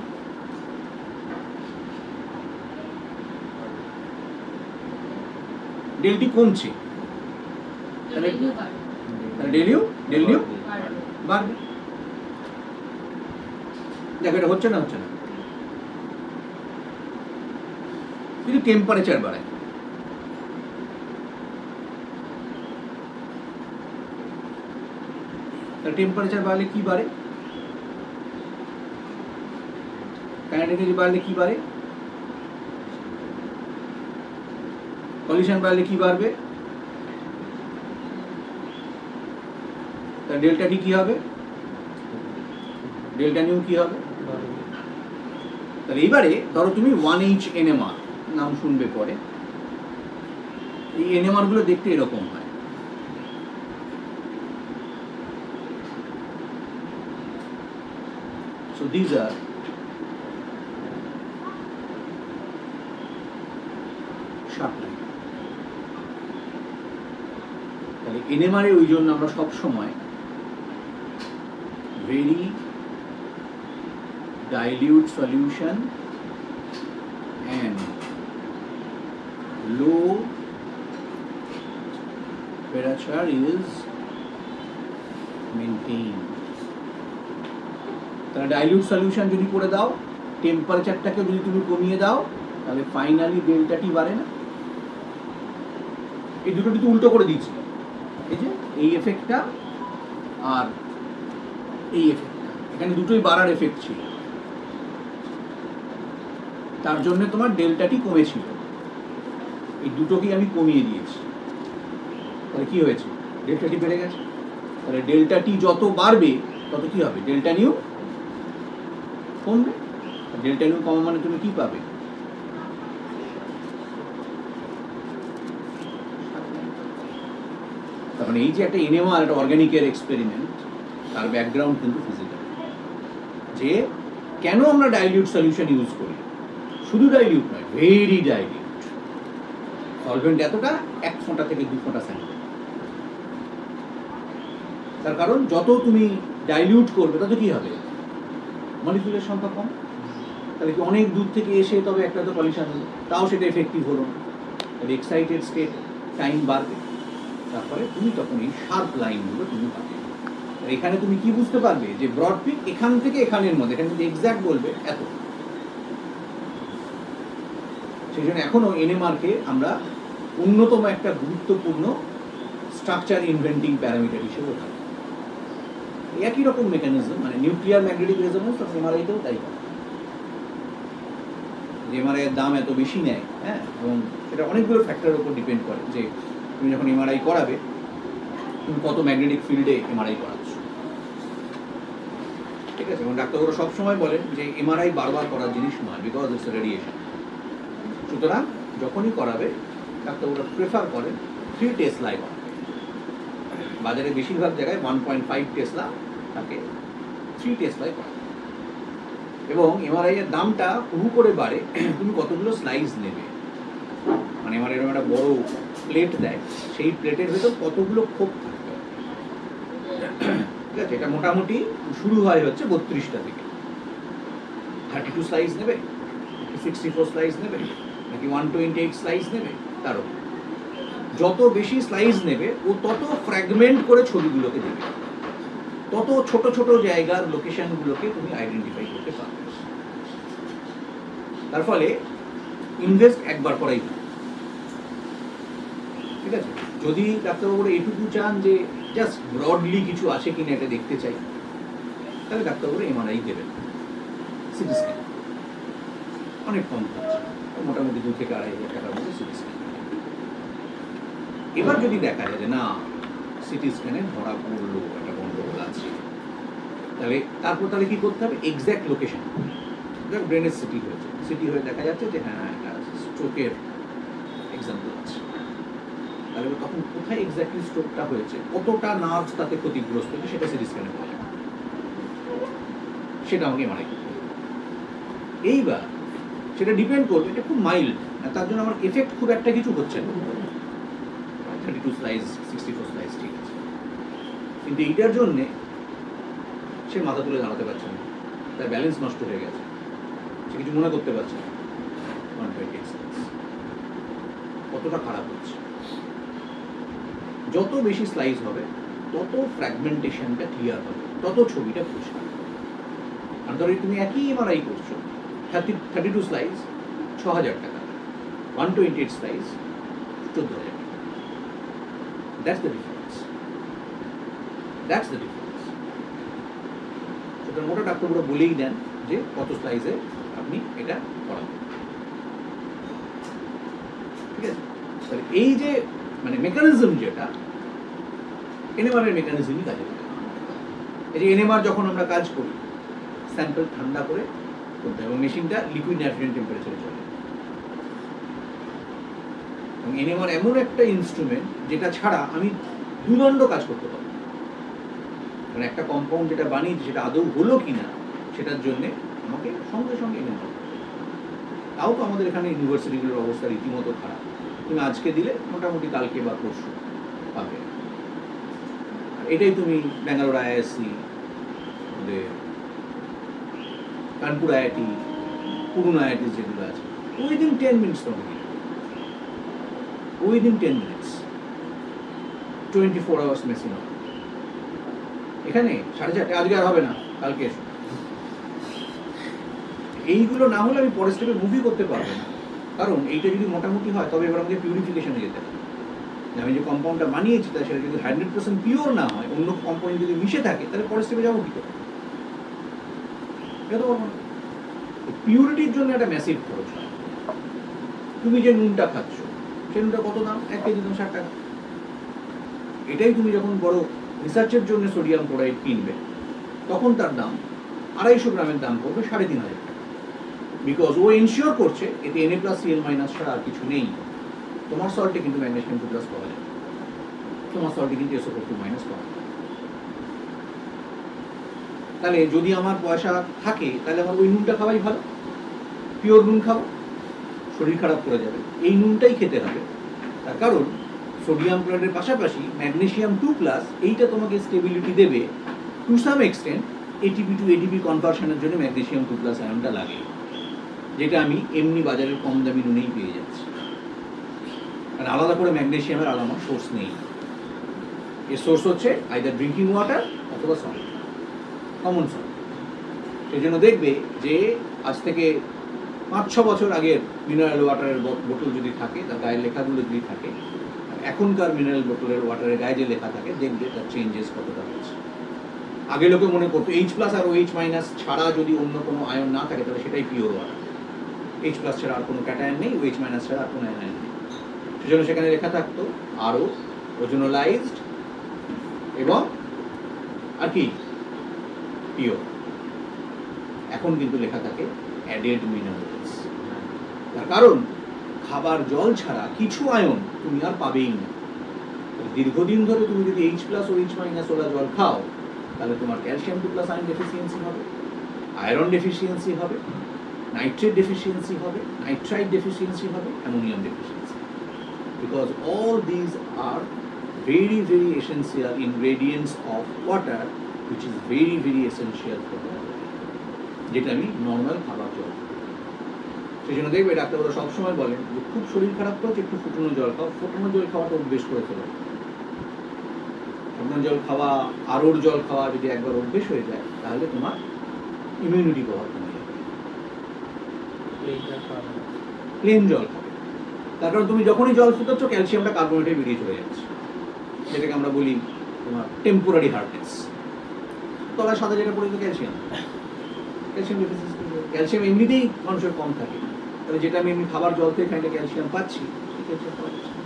ডেল টি কমছে, তাহলে ডেল নিউ বাড়বে। দেখো এটা হচ্ছে না কিন্তু টেম্পারেচার বাড়ায়। তাহলে টেম্পারেচার বাড়লে কি বাড়ে? কাইনেটিক এনার্জি বাড়লে কি বাড়ে? কলিশন বাড়লে কি বাড়বে? তাহলে ডেল্টা টি কি হবে? ডেল্টা নিউ কি হবে? তাহলে এইবারে ধরো তুমি 1H NMR নাম শুনবে পরে। এই NMR গুলো দেখতে এরকম হয়। So these are sharp line. তাহলে NMR এ ওই জন্য আমরা সব সময় very dilute solution and low temperature is maintained. তাহলে ডাইলিউট সলিউশন যদি করে দাও, টেম্পারেচারটাকে যদি তুমি কমিয়ে দাও, তাহলে ফাইনালি ডেল্টা টি বাড়ে না? এই দুটো কিন্তু উল্টো করে দিচ্ছি। এই যে এই এফেক্টটা আর এই এফেক্টটা, এখানে দুটোই বাড়ার এফেক্ট ছিল, তার জন্য তোমার ডেল্টা টি কমেছিল। এই দুটোকেই আমি কমিয়ে দিয়েছি, তাহলে কি হয়েছে? ডেল্টা টি বেড়ে গেছে। তাহলে ডেল্টা টি যত বাড়বে তত কি হবে? ডেল্টা নিউ কমবে। ডেল্টা নিউ কমা মানে তুমি কি পাবে? তার মানে এই যে একটা NMR, একটা অর্গানিকের এক্সপেরিমেন্ট, তার ব্যাকগ্রাউন্ড কিন্তু ফিজিক্যাল। যে কেন আমরা ডাইলিউট সলিউশন ইউজ করি? শুধু ডাইলিউট নয়, ভেরি ডাইলিউট সলভেন্ট এতটা, 1 ফোঁটা থেকে 2 ফোঁটা স্যাম্পল। তার কারণ যত তুমি ডাইলিউট করবে তত কি হবে? মলিকিউলের সংখ্যা কম। তাহলে কি অনেক দূর থেকে এসে তবে একটা তো পলিউশন হলো, তাও সেটা এফেক্টিভ হলো না। তাহলে এক্সাইটেড স্টেট টাইম বাড়বে, তারপরে তুমি তখন এই শার্প লাইনগুলো তুমি পাবে। এখানে তুমি কি বুঝতে পারবে? যে ব্রড পিক এখান থেকে এখানের মধ্যে, এখানে যদি এক্স্যাক্ট বলবে এত। সেই জন্য এখনো NMR কে আমরা অন্যতম একটা গুরুত্বপূর্ণ স্ট্রাকচার ইনভেন্টিং প্যারামিটার হিসেবে ভাবি। একই রকম মেকানিজম, মানে নিউক্লিয়ার ম্যাগনেটিক রেজোন্যান্স এমআরআইতেও তাই হয়। এমআরআই এর দাম এত বেশি নেয়, হ্যাঁ, এবং সেটা অনেকগুলো ফ্যাক্টরের উপর ডিপেন্ড করে যে তুমি যখন এমআরআই করাবে তুমি কত ম্যাগনেটিক ফিল্ডে এমআরআই করাচ্ছ। ঠিক আছে, এবং ডাক্তারবাবুরা সবসময় বলেন যে এমআরআই বারবার করার জিনিস নয়, বিকজ ইটস রেডিয়েশন। সুতরাং যখনই করাবে ডাক্তারবাবুরা প্রেফার করেন 3 টেসলাই করাবে। বাজারে বেশিরভাগ জায়গায় 1.5 টেসলা থাকে, 3 টেসলাই করা। এবং এমআরআই এর দামটা হু করে বাড়ে তুমি কতগুলো স্লাইস নেবে। মানে এমআরআই এর একটা বড় প্লেট দেয়, সেই প্লেটের ভেতর কতগুলো খোপ থাকবে। ঠিক আছে, এটা মোটামুটি শুরু হয় হচ্ছে 32টা থেকে। 32 স্লাইস নেবে, 64 স্লাইস নেবে, নাকি 128 স্লাইস নেবে, তারও যত বেশি স্লাইস নেবে ও তত ফ্র্যাগমেন্ট করে ছবিগুলোকে দেবে, তত ছোট ছোট জায়গার লোকেশনগুলোকে তুমি আইডেন্টিফাই করতে পারবে। তার ফলে ইনভেস্ট একবার করাই ভালো। ঠিক আছে, যদি ডাক্তারবাবুরা এটুকু চান যে জাস্ট ব্রডলি কিছু আছে কিনা এটা দেখতে চাই, তাহলে ডাক্তারবাবুরা এমআরআই দেবেন, সিটি স্ক্যান অনেক কম খরচ, মোটামুটি 2 থেকে 2,500 টাকার মধ্যে সিটি স্ক্যান। এবার যদি দেখা যায় যে না সিটি স্ক্যানে ধরা পড়লো একটা গন্ডগোল আছে, তাহলে কি করতে হবে? এক্স্যাক্ট লোকেশন, ব্রেনের সিটি হয়েছে, সিটি হয়ে দেখা যাচ্ছে যে হ্যাঁ একটা স্ট্রোকের এক্সাম্পল আছে, তাহলে তখন কোথায় এক্স্যাক্টলি স্ট্রোকটা হয়েছে, কতটা নার্ভ তাতে ক্ষতিগ্রস্ত হয়েছে সেটা সিটি স্ক্যানে পাওয়া যাবে, সেটা আমাকে এমআরআই করতে হবে। এইবার সেটা ডিপেন্ড করবে, এটা খুব মাইল্ড, তার জন্য আমার এফেক্ট খুব একটা কিছু হচ্ছে না, 32 স্লাইস 64 স্লাইস ঠিক আছে, কিন্তু এইটার জন্যে সে মাথা তুলে দাঁড়াতে পারছে না, তার ব্যালেন্স নষ্ট হয়ে গেছে, সে কিছু মনে করতে পারছে না, 128 স্লাইস কতটা খারাপ হচ্ছে। যত বেশি স্লাইস হবে তত ফ্র্যাগমেন্টেশনটা ক্লিয়ার হবে, তত ছবিটা পরিষ্কার। আর ধরো তুমি একই এমআরআই করছো, 32 স্লাইস 6,000 টাকা, 128 স্লাইস 14,000 টাকা। That's the difference. সুতরাং ওটা ডাক্তারবাবুরা বলেই দেন যে কত স্লাইসে আপনি এটা করাবেন। ঠিক আছে, তাহলে এই যে মানে মেকানিজম যেটা এনএমআর এর মেকানিজমই কাজে লাগে। এই যে এনএমআর যখন আমরা কাজ করি স্যাম্পল ঠান্ডা করে করতে হবে এবং মেশিনটা লিকুইড নাইট্রোজেন টেম্পারেচারে চলে। এবং এনএমআর এমন একটা ইনস্ট্রুমেন্ট যেটা ছাড়া আমি দুদণ্ড কাজ করতে পারবো, কারণ একটা কম্পাউন্ড যেটা বানিয়েছি সেটা আদৌ হলো কিনা সেটার জন্য আমাকে সঙ্গে সঙ্গে এনএমআর। তাও তো আমাদের এখানে ইউনিভার্সিটিগুলোর অবস্থা রীতিমতো খারাপ, তুমি আজকে দিলে মোটামুটি কালকে বা পরশু পাবে। এটাই তুমি ব্যাঙ্গালোর আইআইএসসি, কানপুর আইআইটি, পুরনো আইআইটি যেগুলো আছে, উইদিন 10 মিনিটস তোমাকে, উইদিন 10 মিনিটস 24 আওয়ার্স মেশিন হবে। এখানে 4:30 আজকে আর হবে না, কালকে এসো। এইগুলো না হলে আমি পরের স্টেপে মুভি করতে পারবো না, কারণ এইটা যদি মোটামুটি হয় তবে এবার আমাকে পিউরিফিকেশনে যেতে হবে। আমি যে কম্পাউন্ডটা বানিয়েছি তা সেটা যদি 100% পিওর না হয়, অন্য কম্পাউন্ড যদি মিশে থাকে, তাহলে পরের স্টেপে যাবো কি করে? এটা তো পারবো না। পিউরিটির জন্য একটা ম্যাসিভ খরচ হয়। তুমি যে নুনটা খাচ্ছ সেই নুনটা কত দাম? 1 কেজি দাম 60 টাকা। এটাই তুমি যখন বড় রিসার্চের জন্য সোডিয়াম ক্লোরাইড কিনবে তখন তার দাম 250 গ্রামের দাম পড়বে 3,500 টাকা, বিকজ ও এনশিওর করছে এতে Na+Cl- ছাড়া আর কিছু নেই। তোমার সল্টে কিন্তু ম্যাগনেসিয়াম 2+ পাওয়া যায়, তোমার সল্টে কিন্তু SO4 মাইনাস পাওয়া যায়। তাহলে যদি আমার পয়সা থাকে তাহলে আমার ওই নুনটা খাওয়াই ভালো, পিওর নুন খাবো, শরীর খারাপ করে যাবে, এই নুনটাই খেতে হবে। তার কারণ সোডিয়াম ক্লোরাইডের পাশাপাশি ম্যাগনেসিয়াম 2+ এইটা তোমাকে স্টেবিলিটি দেবে to some extent. ATP to ADP কনভার্সনের জন্য ম্যাগনেসিয়াম 2+ আয়নটা লাগে, যেটা আমি এমনি বাজারের কম দামি নুনেই পেয়ে যাচ্ছি, কারণ আলাদা করে ম্যাগনেসিয়ামের আলাদা সোর্স নেই। এর সোর্স হচ্ছে আইদার ড্রিঙ্কিং ওয়াটার অথবা সল্ট, কমন সল্ট। সেই জন্য দেখবে যে আজ থেকে 5-6 বছর আগের মিনারেল ওয়াটারের বোতল যদি থাকে, তার গায়ের লেখাগুলো যদি থাকে, এখনকার মিনারেল বোতলের ওয়াটারের গায়ে যে লেখা থাকে, দেখবে তার চেঞ্জেস কতটা হচ্ছে। আগে লোকে মনে করতো H+ আর OH- ছাড়া যদি অন্য কোনো আয়ন না থাকে তাহলে সেটাই পিওর ওয়াটার, H+ ছাড়া আর কোনো ক্যাটায়ন নেই, OH- ছাড়া আর কোনো আয়ন নেই। সেজন্য সেখানে লেখা থাকতো আরও ওজোনালাইজড এবং আর কি পিওর। এখন কিন্তু লেখা থাকে অ্যাডেড মিনারেলস। তার কারণ খাবার জল ছাড়া কিছু আয়ন তুমি আর পাবেই না। দীর্ঘদিন ধরে তুমি যদি H+ OH- ওলা জল খাও তাহলে তোমার ক্যালসিয়াম 2+ আয়ন ডেফিসিয়েন্সি হবে, আয়রন ডেফিসিয়েন্সি হবে, নাইট্রেট ডেফিসিয়েন্সি হবে, নাইট্রাইট ডেফিসিয়েন্সি হবে, ammonium deficiency. Because all these are very, very essential ingredients of water, which is very, very essential for the body, যেটা আমি নর্মাল খাবার জল। সেই জন্য দেখবে ডাক্তারবাবুরা সবসময় বলেন যে খুব শরীর খারাপ করেছে একটু ফুটানো জল খাও, ফুটানো জল খাওয়াটা অভ্যেস করে ফেলো। ফুটানো জল খাওয়া, আরোর জল খাওয়া যদি একবার অভ্যেস হয়ে যায় তাহলে তোমার ইমিউনিটি পাওয়ার কমে যাবে। প্লেন জল খাবে, তার কারণ তুমি যখনই জল ফুটাচ্ছ ক্যালসিয়ামটা কার্বনেটে বেরিয়ে চলে যাচ্ছে, যেটাকে আমরা বলি তোমার টেম্পোরারি হার্ডনেস। তলায় সাদা যেটা পড়ে তো ক্যালসিয়াম, ক্যালসিয়াম ডেফিসিয়েন্সি। ক্যালসিয়াম এমনিতেই মানুষের কম থাকে, তাহলে যেটা আমি এমনি খাবার জল থেকে খাইলে ক্যালসিয়াম পাচ্ছি সেই ক্যালসিয়াম পাওয়া যাচ্ছে।